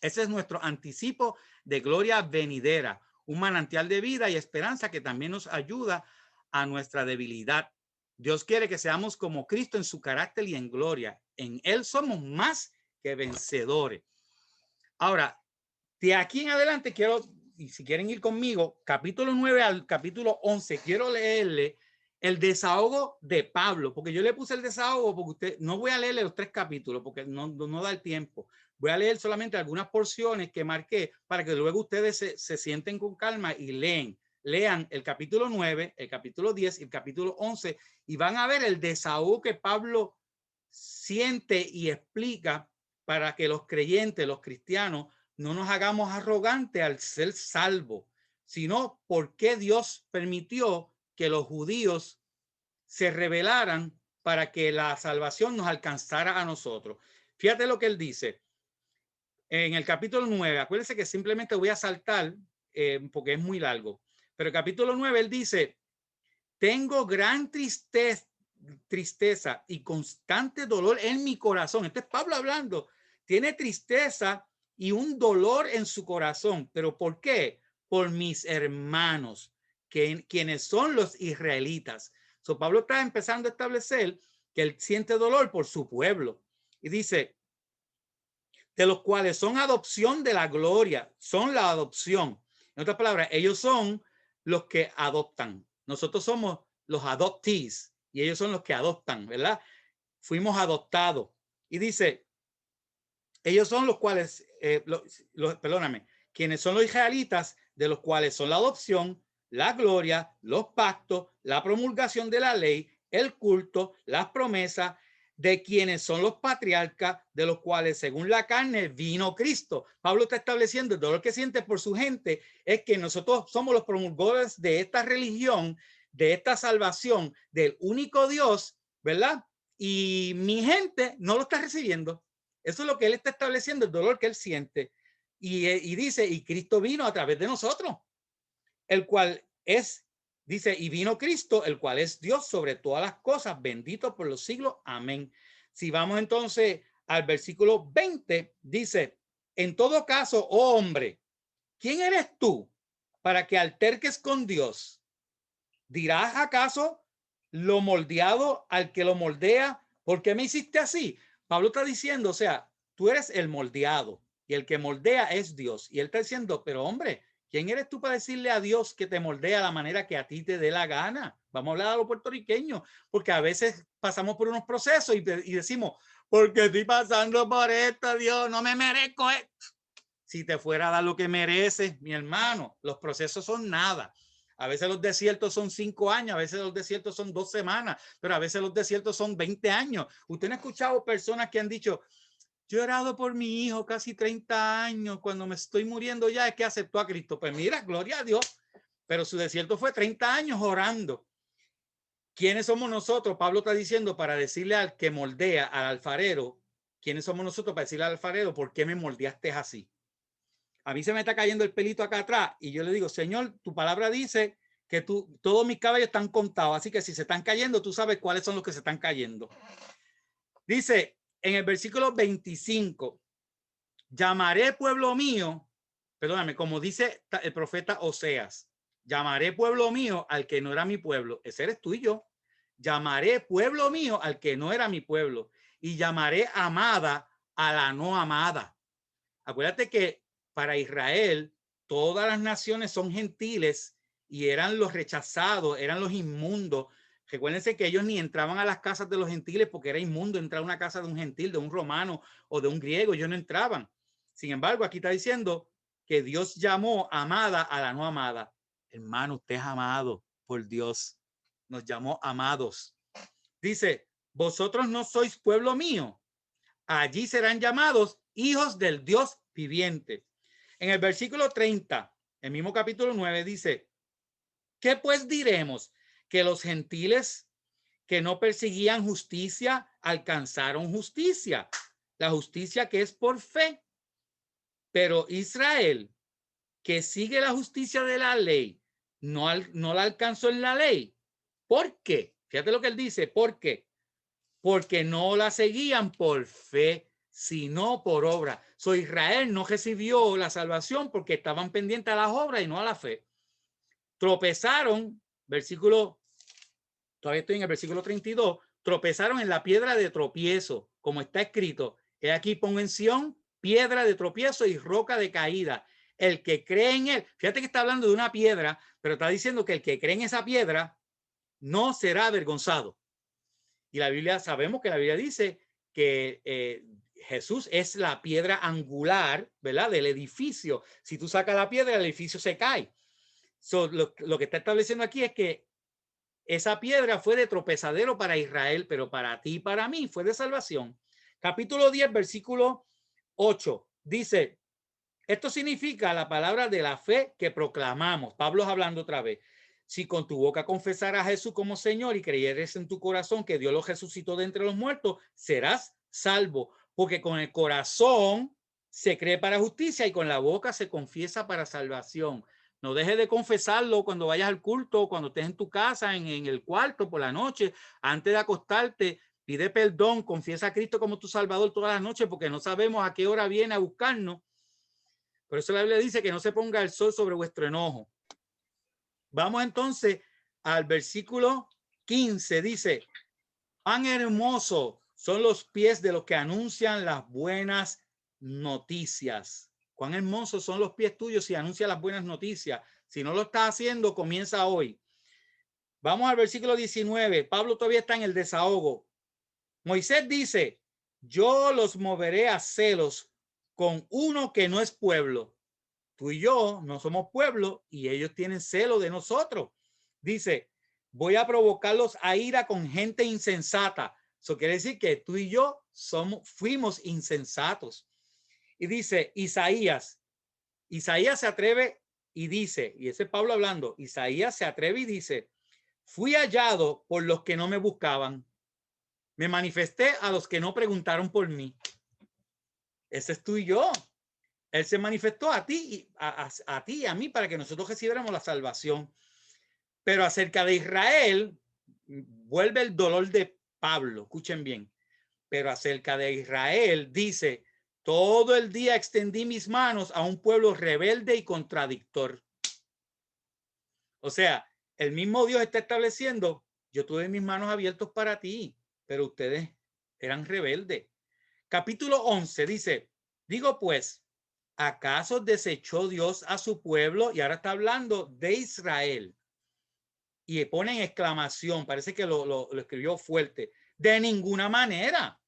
Ese es nuestro anticipo de gloria venidera, un manantial de vida y esperanza que también nos ayuda a nuestra debilidad. Dios quiere que seamos como Cristo en su carácter y en gloria. En Él somos más que vencedores. Ahora, de aquí en adelante quiero, y si quieren ir conmigo, capítulo 9 al capítulo 11, quiero leerle el desahogo de Pablo, porque yo le puse el desahogo porque usted, no voy a leerle los 3 capítulos porque no da el tiempo. Voy a leer solamente algunas porciones que marqué para que luego ustedes se sienten con calma y lean el capítulo 9, el capítulo 10 y el capítulo 11 y van a ver el desahogo que Pablo siente y explica para que los creyentes, los cristianos, no nos hagamos arrogantes al ser salvos, sino por qué Dios permitió que los judíos se rebelaran para que la salvación nos alcanzara a nosotros. Fíjate lo que él dice en el capítulo 9. Acuérdense que simplemente voy a saltar porque es muy largo. Pero el capítulo 9 él dice, tengo gran tristeza y constante dolor en mi corazón. Este es Pablo hablando. Tiene tristeza y un dolor en su corazón. ¿Pero por qué? Por mis hermanos, quienes son los israelitas. Pablo está empezando a establecer que él siente dolor por su pueblo. Y dice, de los cuales son adopción de la gloria, son la adopción. En otras palabras, ellos son los que adoptan. Nosotros somos los adoptees y ellos son los que adoptan, ¿verdad? Fuimos adoptados. Y dice, ellos son los cuales, perdóname, quienes son los israelitas, de los cuales son la adopción, la gloria, los pactos, la promulgación de la ley, el culto, las promesas, de quienes son los patriarcas, de los cuales según la carne vino Cristo. Pablo está estableciendo el dolor que siente por su gente, es que nosotros somos los promulgadores de esta religión, de esta salvación, del único Dios, ¿verdad? Y mi gente no lo está recibiendo. Eso es lo que él está estableciendo, el dolor que él siente. Y dice, y Cristo vino a través de nosotros, el cual es, dice, y vino Cristo, el cual es Dios sobre todas las cosas, bendito por los siglos. Amén. Si vamos entonces al versículo 20, dice, en todo caso, oh hombre, ¿quién eres tú para que alterques con Dios? ¿Dirás acaso lo moldeado al que lo moldea? ¿Por qué me hiciste así? Pablo está diciendo, o sea, tú eres el moldeado y el que moldea es Dios. Y él está diciendo, pero hombre, ¿quién eres tú para decirle a Dios que te moldea de la manera que a ti te dé la gana? Vamos a hablar a los puertorriqueños, porque a veces pasamos por unos procesos y decimos, porque estoy pasando por esto, Dios, no me merezco esto. Si te fuera a dar lo que mereces, mi hermano, los procesos son nada. A veces los desiertos son 5 años, a veces los desiertos son 2 semanas, pero a veces los desiertos son 20 años. Usted no ha escuchado personas que han dicho, yo he orado por mi hijo casi 30 años, cuando me estoy muriendo ya es que aceptó a Cristo. Pues mira, gloria a Dios, pero su desierto fue 30 años orando. ¿Quiénes somos nosotros? Pablo está diciendo para decirle al que moldea, al alfarero, ¿quiénes somos nosotros para decirle al alfarero, ¿por qué me moldeaste así? A mí se me está cayendo el pelito acá atrás y yo le digo, Señor, tu palabra dice que todos mis cabellos están contados, así que si se están cayendo, tú sabes cuáles son los que se están cayendo. Dice en el versículo 25, llamaré pueblo mío, perdóname, como dice el profeta Oseas, llamaré pueblo mío al que no era mi pueblo, ese eres tú y yo. Llamaré pueblo mío al que no era mi pueblo y llamaré amada a la no amada. Acuérdate que para Israel todas las naciones son gentiles y eran los rechazados, eran los inmundos. Recuérdense que ellos ni entraban a las casas de los gentiles porque era inmundo entrar a una casa de un gentil, de un romano o de un griego. Ellos no entraban. Sin embargo, aquí está diciendo que Dios llamó amada a la no amada. Hermano, usted es amado por Dios. Nos llamó amados. Dice, vosotros no sois pueblo mío. Allí serán llamados hijos del Dios viviente. En el versículo 30, el mismo capítulo 9 dice, ¿qué pues diremos? Que los gentiles que no perseguían justicia alcanzaron justicia, la justicia que es por fe. Pero Israel, que sigue la justicia de la ley, no la alcanzó en la ley. ¿Por qué? Fíjate lo que él dice, ¿por qué? Porque no la seguían por fe, sino por obra. So, Israel no recibió la salvación porque estaban pendientes a las obras y no a la fe. Tropezaron, todavía estoy en el versículo 32, tropezaron en la piedra de tropiezo, como está escrito, he aquí pongo en Sión piedra de tropiezo y roca de caída. El que cree en él, fíjate que está hablando de una piedra, pero está diciendo que el que cree en esa piedra no será avergonzado. Y la Biblia, sabemos que la Biblia dice que Jesús es la piedra angular, ¿verdad? Del edificio. Si tú sacas la piedra, el edificio se cae. Lo que está estableciendo aquí es que esa piedra fue de tropezadero para Israel, pero para ti y para mí fue de salvación. Capítulo 10, versículo 8, dice, esto significa la palabra de la fe que proclamamos. Pablo hablando otra vez. Si con tu boca confesarás a Jesús como Señor y creyeres en tu corazón que Dios lo resucitó de entre los muertos, serás salvo. Porque con el corazón se cree para justicia y con la boca se confiesa para salvación. No dejes de confesarlo cuando vayas al culto, cuando estés en tu casa, en el cuarto, por la noche, antes de acostarte. Pide perdón, confiesa a Cristo como tu Salvador todas las noches, porque no sabemos a qué hora viene a buscarnos. Por eso la Biblia dice que no se ponga el sol sobre vuestro enojo. Vamos entonces al versículo 15. Dice, cuán hermosos son los pies de los que anuncian las buenas noticias. Cuán hermosos son los pies tuyos si anuncian las buenas noticias. Si no lo estás haciendo, comienza hoy. Vamos al versículo 19. Pablo todavía está en el desahogo. Moisés dice, yo los moveré a celos con uno que no es pueblo. Tú y yo no somos pueblo y ellos tienen celo de nosotros. Dice, voy a provocarlos a ira con gente insensata. Eso quiere decir que tú y yo fuimos insensatos. Y dice, Isaías se atreve y dice, y ese es Pablo hablando, Isaías se atreve y dice, fui hallado por los que no me buscaban. Me manifesté a los que no preguntaron por mí. Ese es tú y yo. Él se manifestó a ti, a ti y a mí para que nosotros recibiéramos la salvación. Pero acerca de Israel, vuelve el dolor de Pablo. Escuchen bien. Pero acerca de Israel, dice, todo el día extendí mis manos a un pueblo rebelde y contradictor. O sea, el mismo Dios está estableciendo, yo tuve mis manos abiertas para ti, pero ustedes eran rebeldes. Capítulo 11 dice, digo pues, ¿acaso desechó Dios a su pueblo? Y ahora está hablando de Israel. Y pone en exclamación, parece que lo escribió fuerte. De ninguna manera.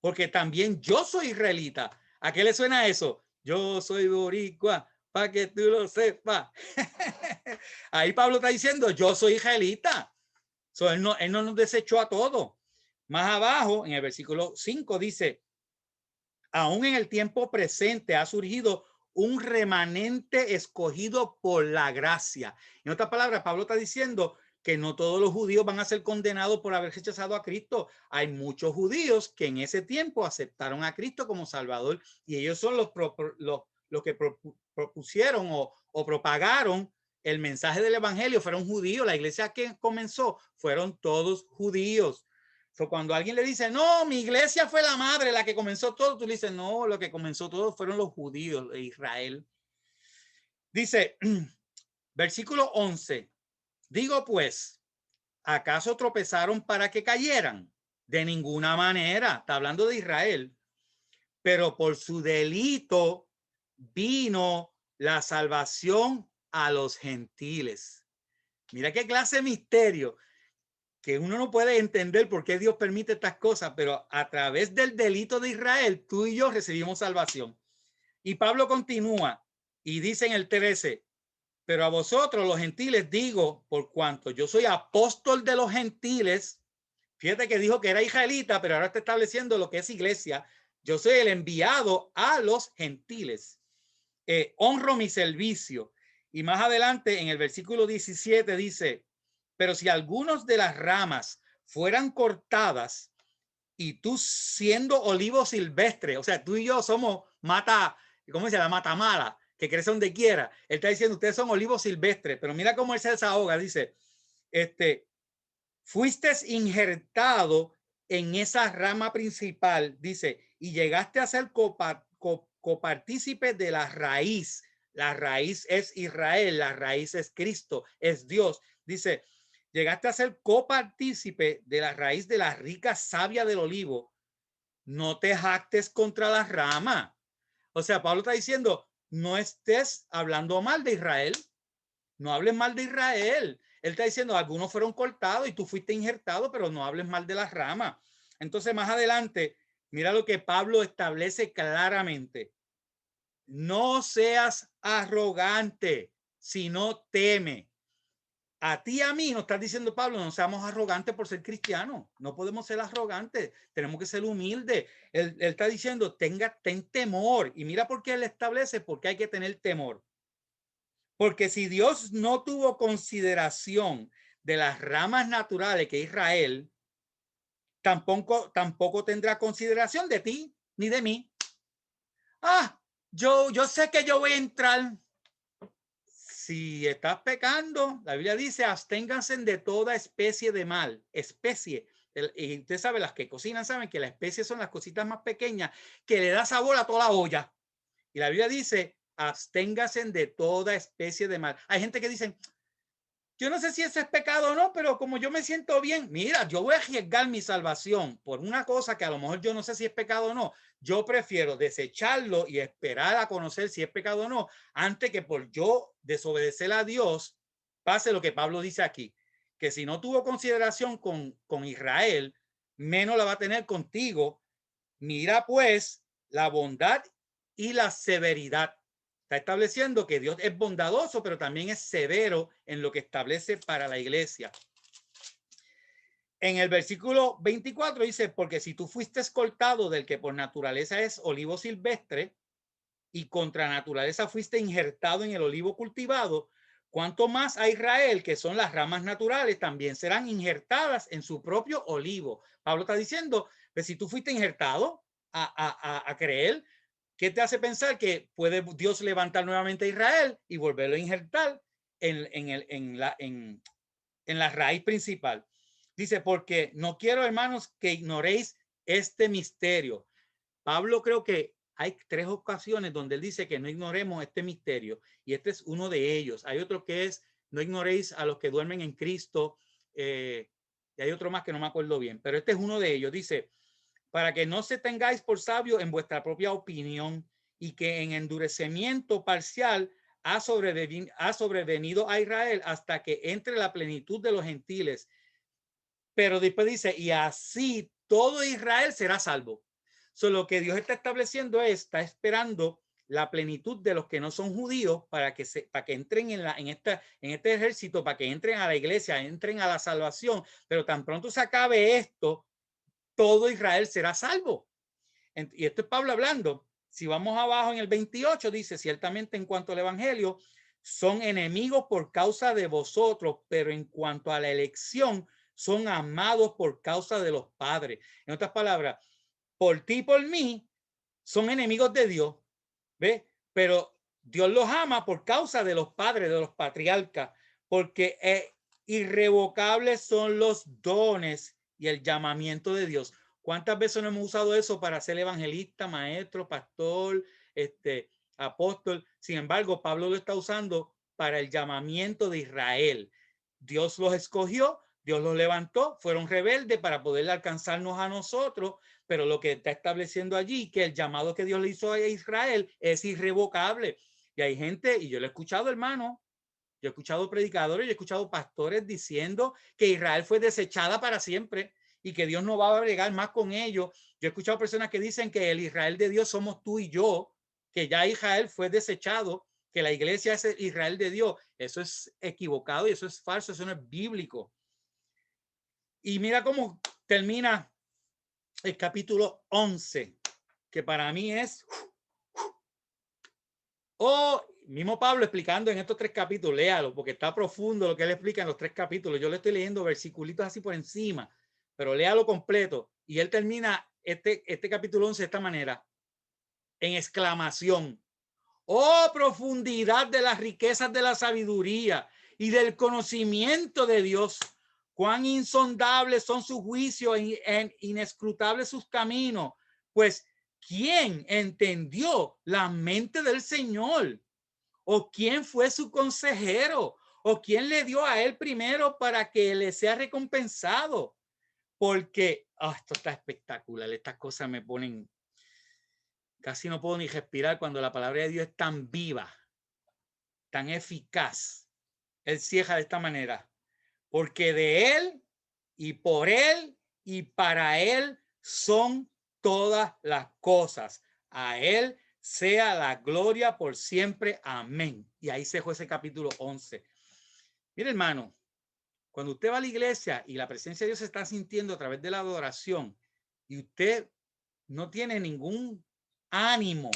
porque también yo soy israelita. ¿A qué le suena eso? Yo soy boricua, para que tú lo sepas. Ahí Pablo está diciendo, yo soy israelita. So, él no nos desechó a todos. Más abajo, en el versículo 5 dice, aún en el tiempo presente ha surgido un remanente escogido por la gracia. En otras palabras, Pablo está diciendo que no todos los judíos van a ser condenados por haber rechazado a Cristo. Hay muchos judíos que en ese tiempo aceptaron a Cristo como Salvador y ellos son los que propusieron o propagaron el mensaje del evangelio. Fueron judíos. La iglesia que comenzó fueron todos judíos. So, cuando alguien le dice, no, mi iglesia fue la madre, la que comenzó todo, tú le dices, no, lo que comenzó todo fueron los judíos de Israel. Dice, versículo 11, digo pues, ¿acaso tropezaron para que cayeran? De ninguna manera, está hablando de Israel, pero por su delito vino la salvación a los gentiles. Mira qué clase de misterio, que uno no puede entender por qué Dios permite estas cosas, pero a través del delito de Israel, tú y yo recibimos salvación. Y Pablo continúa y dice en el 13, pero a vosotros los gentiles digo, por cuanto yo soy apóstol de los gentiles, fíjate que dijo que era israelita, pero ahora está estableciendo lo que es iglesia, yo soy el enviado a los gentiles, honro mi servicio. Y más adelante en el versículo 17 dice, pero si algunos de las ramas fueran cortadas y tú siendo olivo silvestre, o sea, tú y yo somos mata, ¿cómo se llama? Mata mala, que crece donde quiera. Él está diciendo, ustedes son olivos silvestres, pero mira cómo él se desahoga, dice, fuiste injertado en esa rama principal, dice, y llegaste a ser copartícipe de la raíz. La raíz es Israel, la raíz es Cristo, es Dios. Dice, llegaste a ser copartícipe de la raíz de la rica savia del olivo. No te jactes contra la rama. O sea, Pablo está diciendo, no estés hablando mal de Israel, no hables mal de Israel. Él está diciendo, algunos fueron cortados y tú fuiste injertado, pero no hables mal de las ramas. Entonces, más adelante, mira lo que Pablo establece claramente. No seas arrogante, sino teme. A ti y a mí nos está diciendo Pablo, no seamos arrogantes por ser cristianos. No podemos ser arrogantes, tenemos que ser humildes. Él está diciendo, ten temor. Y mira por qué él establece, porque hay que tener temor. Porque si Dios no tuvo consideración de las ramas naturales que Israel, tampoco tendrá consideración de ti ni de mí. Yo sé que yo voy a entrar. Si estás pecando, la Biblia dice, absténganse de toda especie de mal. Especie. Y usted sabe, las que cocinan saben que las especies son las cositas más pequeñas que le da sabor a toda la olla. Y la Biblia dice, absténganse de toda especie de mal. Hay gente que dice, yo no sé si eso es pecado o no, pero como yo me siento bien, mira, yo voy a arriesgar mi salvación por una cosa que a lo mejor yo no sé si es pecado o no. Yo prefiero desecharlo y esperar a conocer si es pecado o no, antes que por yo desobedecer a Dios pase lo que Pablo dice aquí, que si no tuvo consideración con Israel, menos la va a tener contigo. Mira pues la bondad y la severidad. Está estableciendo que Dios es bondadoso, pero también es severo en lo que establece para la iglesia. En el versículo 24 dice, porque si tú fuiste cortado del que por naturaleza es olivo silvestre y contra naturaleza fuiste injertado en el olivo cultivado, cuanto más a Israel, que son las ramas naturales, también serán injertadas en su propio olivo. Pablo está diciendo, que si tú fuiste injertado a creer, ¿qué te hace pensar que puede Dios levantar nuevamente a Israel y volverlo a injertar en la raíz principal? Dice, porque no quiero, hermanos, que ignoréis este misterio. Pablo creo que hay 3 ocasiones donde él dice que no ignoremos este misterio y este es uno de ellos. Hay otro que es, no ignoréis a los que duermen en Cristo, y hay otro más que no me acuerdo bien, pero este es uno de ellos. Dice, para que no se tengáis por sabio en vuestra propia opinión y que en endurecimiento parcial ha sobrevenido a Israel hasta que entre la plenitud de los gentiles. Pero después dice, y así todo Israel será salvo. Lo que Dios está estableciendo está esperando la plenitud de los que no son judíos para que entren en este ejército, para que entren a la iglesia, entren a la salvación. Pero tan pronto se acabe esto, todo Israel será salvo. Y esto es Pablo hablando. Si vamos abajo en el 28, dice: ciertamente en cuanto al evangelio, son enemigos por causa de vosotros, pero en cuanto a la elección, son amados por causa de los padres. En otras palabras, por ti y por mí, son enemigos de Dios, ¿ves? Pero Dios los ama por causa de los padres, de los patriarcas, porque irrevocables son los dones y el llamamiento de Dios. ¿Cuántas veces no hemos usado eso para ser evangelista, maestro, pastor, apóstol? Sin embargo, Pablo lo está usando para el llamamiento de Israel. Dios los escogió, Dios los levantó, fueron rebeldes para poder alcanzarnos a nosotros, pero lo que está estableciendo allí, que el llamado que Dios le hizo a Israel es irrevocable. Y hay gente, y yo lo he escuchado, hermano, yo he escuchado predicadores, yo he escuchado pastores diciendo que Israel fue desechada para siempre y que Dios no va a bregar más con ellos. Yo he escuchado personas que dicen que el Israel de Dios somos tú y yo, que ya Israel fue desechado, que la iglesia es el Israel de Dios. Eso es equivocado y eso es falso, eso no es bíblico. Y mira cómo termina el capítulo 11, que para mí es mismo Pablo explicando en estos 3 capítulos. Léalo porque está profundo lo que él explica en los 3 capítulos. Yo le estoy leyendo versiculitos así por encima, pero léalo completo. Y él termina este capítulo 11 de esta manera, en exclamación: oh, profundidad de las riquezas de la sabiduría y del conocimiento de Dios. Cuán insondables son sus juicios e inescrutables sus caminos. Pues, ¿quién entendió la mente del Señor? ¿O quién fue su consejero? ¿O quién le dio a él primero para que le sea recompensado? Porque esto está espectacular. Estas cosas me ponen, casi no puedo ni respirar cuando la palabra de Dios es tan viva, tan eficaz. Él cierra de esta manera: porque de él y por él y para él son todas las cosas. A él sea la gloria por siempre. Amén. Y ahí se dejó ese capítulo 11. Mire, hermano, cuando usted va a la iglesia y la presencia de Dios se está sintiendo a través de la adoración y usted no tiene ningún ánimo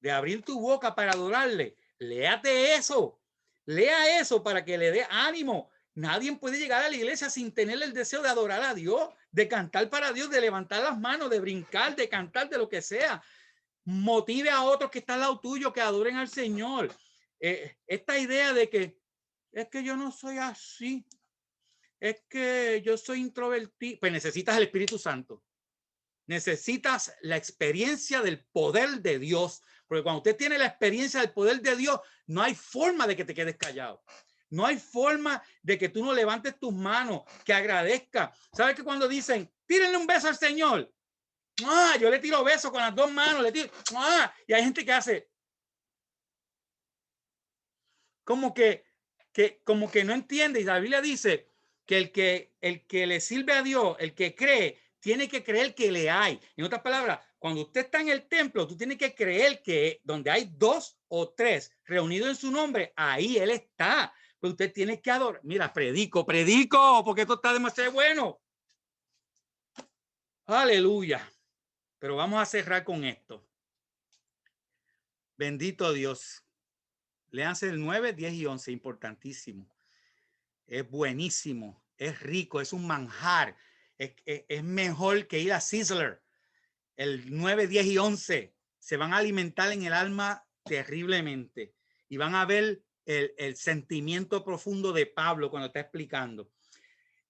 de abrir tu boca para adorarle, léate eso. Lea eso para que le dé ánimo. Nadie puede llegar a la iglesia sin tener el deseo de adorar a Dios, de cantar para Dios, de levantar las manos, de brincar, de cantar, de lo que sea. Motive a otros que están al lado tuyo que adoren al Señor. Esta idea de que es que yo no soy así, es que yo soy introvertido, pues necesitas el Espíritu Santo. Necesitas la experiencia del poder de Dios, porque cuando usted tiene la experiencia del poder de Dios, no hay forma de que te quedes callado. No hay forma de que tú no levantes tus manos, que agradezca. ¿Sabes que cuando dicen, tírenle un beso al Señor? Yo le tiro besos con las 2 manos, le tiro. Y hay gente que hace como que no entiende. Y la Biblia dice que el que le sirve a Dios, el que cree, tiene que creer que le hay. En otras palabras, cuando usted está en el templo, tú tienes que creer que donde hay 2 o 3 reunidos en su nombre, ahí Él está. Pero usted tiene que adorar. Mira, predico, porque esto está demasiado bueno. Aleluya. Pero vamos a cerrar con esto. Bendito Dios. Léanse el 9, 10 y 11, importantísimo. Es buenísimo, es rico, es un manjar. Es mejor que ir a Sizzler. El 9, 10 y 11 se van a alimentar en el alma terriblemente y van a ver el sentimiento profundo de Pablo cuando está explicando.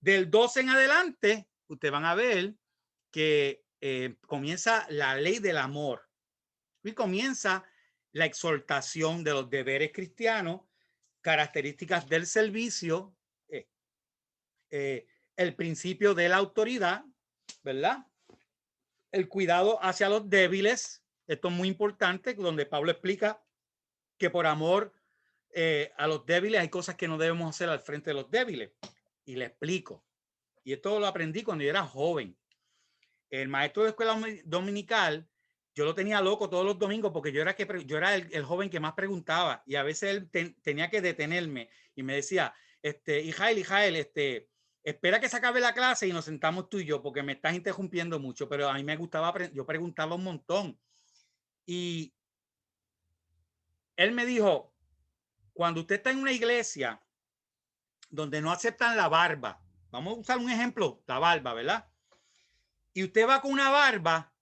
Del 12 en adelante, ustedes van a ver que comienza la ley del amor y comienza la exhortación de los deberes cristianos, características del servicio, el principio de la autoridad, ¿verdad? El cuidado hacia los débiles. Esto es muy importante, donde Pablo explica que por amor a los débiles hay cosas que no debemos hacer al frente de los débiles. Y le explico. Y esto lo aprendí cuando yo era joven. el maestro de escuela dominical, yo lo tenía loco todos los domingos porque yo era el joven que más preguntaba y a veces él tenía que detenerme y me decía, Ijael, espera que se acabe la clase y nos sentamos tú y yo porque me estás interrumpiendo mucho, pero a mí me gustaba, yo preguntaba un montón. Y él me dijo, cuando usted está en una iglesia donde no aceptan la barba, vamos a usar un ejemplo, la barba, ¿verdad? Y usted va con una barba,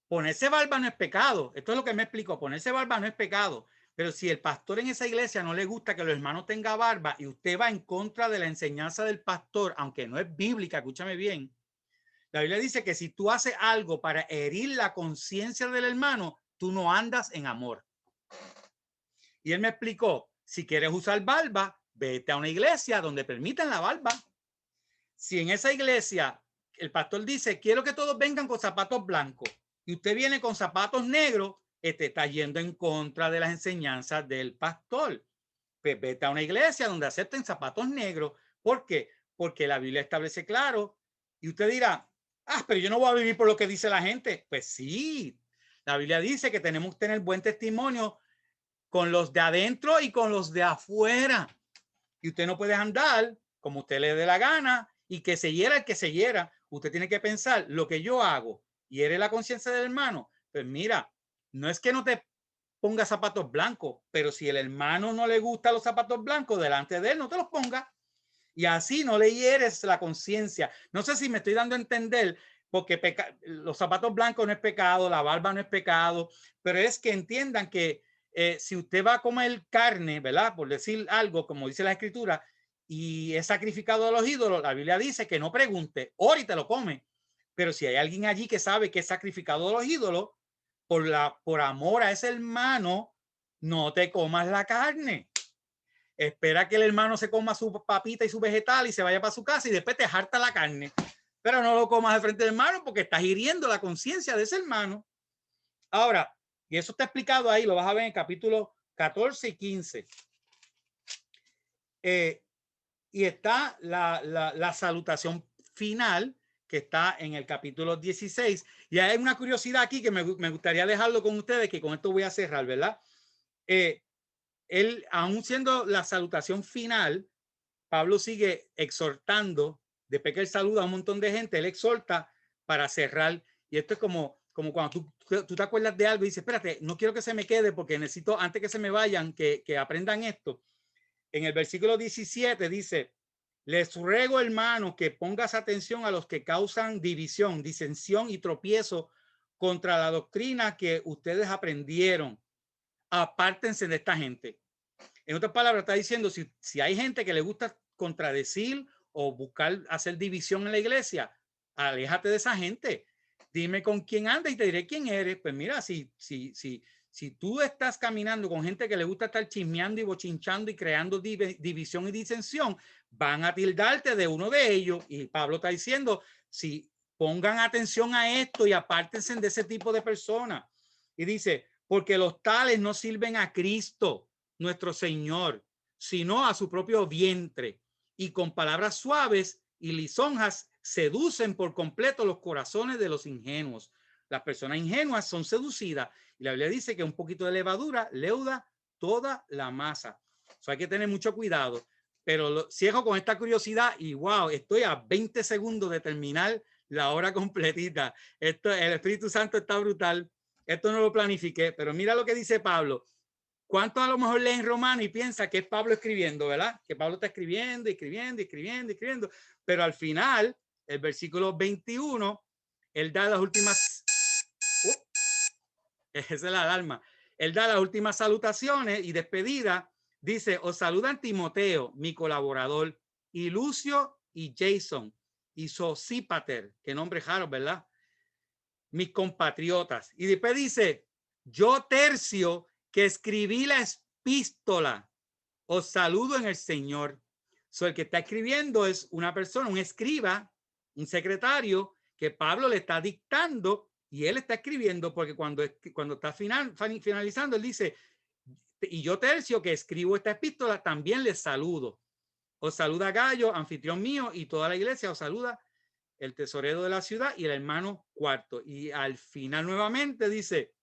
ponerse barba no es pecado. Esto es lo que me explicó, ponerse barba no es pecado. Pero si el pastor en esa iglesia no le gusta que los hermanos tengan barba y usted va en contra de la enseñanza del pastor, aunque no es bíblica, escúchame bien, la Biblia dice que si tú haces algo para herir la conciencia del hermano, tú no andas en amor. Y él me explicó, si quieres usar barba, vete a una iglesia donde permitan la barba. Si en esa iglesia el pastor dice, quiero que todos vengan con zapatos blancos y usted viene con zapatos negros, está yendo en contra de las enseñanzas del pastor. Pues vete a una iglesia donde acepten zapatos negros. ¿Por qué? Porque la Biblia establece claro. Y usted dirá, pero yo no voy a vivir por lo que dice la gente. Pues sí, la Biblia dice que tenemos que tener buen testimonio con los de adentro y con los de afuera. Y usted no puede andar como usted le dé la gana y que se hiera el que se hiera. Usted tiene que pensar, lo que yo hago hiere la conciencia del hermano. Pues mira, no es que no te ponga zapatos blancos, pero si el hermano no le gusta los zapatos blancos delante de él, no te los ponga. Y así no le hieres la conciencia. No sé si me estoy dando a entender, porque los zapatos blancos no es pecado, la barba no es pecado, pero es que entiendan que si usted va a comer carne, ¿verdad? Por decir algo, como dice la escritura, y es sacrificado a los ídolos, la Biblia dice que no pregunte, ora y te lo come. Pero si hay alguien allí que sabe que es sacrificado a los ídolos, por amor a ese hermano, no te comas la carne. Espera que el hermano se coma su papita y su vegetal y se vaya para su casa y después te harta la carne. Pero no lo comas de frente del hermano porque estás hiriendo la conciencia de ese hermano. Ahora, y eso está explicado ahí, lo vas a ver en el capítulo 14 y 15. Y está la salutación final que está en el capítulo 16. Y hay una curiosidad aquí que me gustaría dejarlo con ustedes, que con esto voy a cerrar, ¿verdad? Él, aún siendo la salutación final, Pablo sigue exhortando, después que él saluda a un montón de gente, él exhorta para cerrar. Y esto es como cuando tú te acuerdas de algo y dices, espérate, no quiero que se me quede porque necesito, antes que se me vayan, que aprendan esto. En el versículo 17 dice, les ruego, hermanos, que pongas atención a los que causan división, disensión y tropiezo contra la doctrina que ustedes aprendieron. Apártense de esta gente. En otras palabras, está diciendo, si hay gente que le gusta contradecir o buscar hacer división en la iglesia, aléjate de esa gente. Dime con quién andas y te diré quién eres. Pues mira, si tú estás caminando con gente que le gusta estar chismeando y bochinchando y creando división y disensión, van a tildarte de uno de ellos. Y Pablo está diciendo, si pongan atención a esto y apártense de ese tipo de personas. Y dice, porque los tales no sirven a Cristo, nuestro Señor, sino a su propio vientre, y con palabras suaves y lisonjas seducen por completo los corazones de los ingenuos. Las personas ingenuas son seducidas y la Biblia dice que un poquito de levadura leuda toda la masa. So hay que tener mucho cuidado, pero cierro con esta curiosidad y wow, estoy a 20 segundos de terminar la hora completita. El Espíritu Santo está brutal. Esto no lo planifiqué, pero mira lo que dice Pablo. ¿Cuántos a lo mejor leen Romano y piensa que es Pablo escribiendo, verdad? Que Pablo está escribiendo, pero al final, el versículo 21, él da las últimas, esa es la alarma, él da las últimas salutaciones y despedida, dice, os saludan Timoteo, mi colaborador, y Lucio y Jason, y Sosípater, que nombre raro, ¿verdad? Mis compatriotas. Y después dice, yo Tercio, que escribí la epístola, os saludo en el Señor. So, el que está escribiendo es una persona, un escriba, un secretario que Pablo le está dictando y él está escribiendo porque cuando está finalizando, él dice, y yo Tercio, que escribo esta epístola, también les saludo. Os saluda Gallo, anfitrión mío, y toda la iglesia os saluda el tesorero de la ciudad, y el hermano cuarto. Y al final nuevamente dice,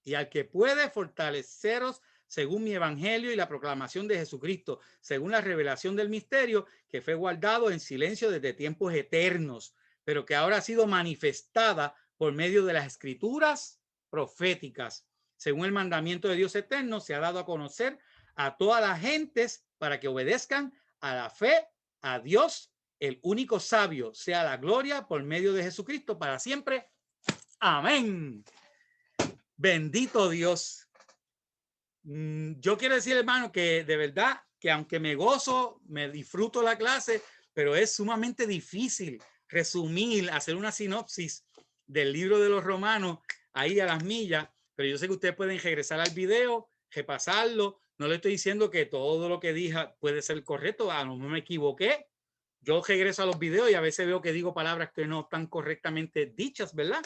y al que puede fortaleceros según mi evangelio y la proclamación de Jesucristo, según la revelación del misterio que fue guardado en silencio desde tiempos eternos, pero que ahora ha sido manifestada por medio de las escrituras proféticas. Según el mandamiento de Dios eterno, se ha dado a conocer a todas las gentes para que obedezcan a la fe, a Dios, el único sabio, sea la gloria por medio de Jesucristo para siempre. Amén. Bendito Dios. Yo quiero decir, hermano, que de verdad que aunque me gozo, me disfruto la clase, pero es sumamente difícil resumir, hacer una sinopsis del libro de los Romanos ahí a las millas, pero yo sé que ustedes pueden regresar al video, repasarlo. No le estoy diciendo que todo lo que dije puede ser correcto, a lo mejor me equivoqué. Yo regreso a los videos y a veces veo que digo palabras que no están correctamente dichas, ¿verdad?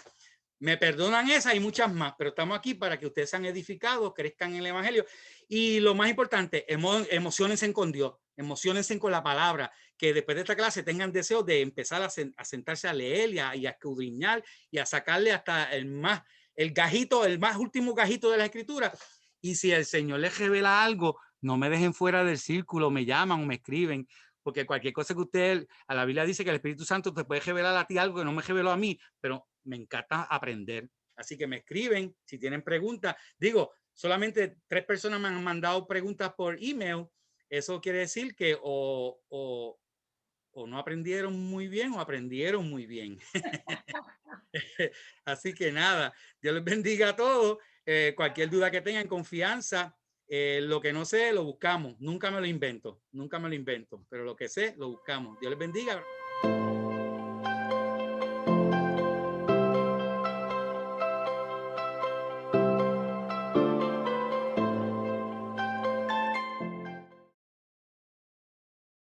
Me perdonan esas y muchas más, pero estamos aquí para que ustedes sean edificados, crezcan en el evangelio. Y lo más importante, emocionense con Dios, emocionense con la palabra, que después de esta clase tengan deseo de empezar a sentarse a leer y a escudriñar y a sacarle hasta el gajito, el más último gajito de la escritura. Y si el Señor les revela algo, no me dejen fuera del círculo, me llaman o me escriben, porque cualquier cosa que usted, a la Biblia dice que el Espíritu Santo te puede revelar a ti algo que no me reveló a mí, pero me encanta aprender. Así que me escriben si tienen preguntas. Digo, solamente 3 personas me han mandado preguntas por email. Eso quiere decir que o no aprendieron muy bien o aprendieron muy bien. Así que nada, Dios les bendiga a todos. Cualquier duda que tengan, confianza. Lo que no sé, lo buscamos. Nunca me lo invento, pero lo que sé, lo buscamos. Dios les bendiga.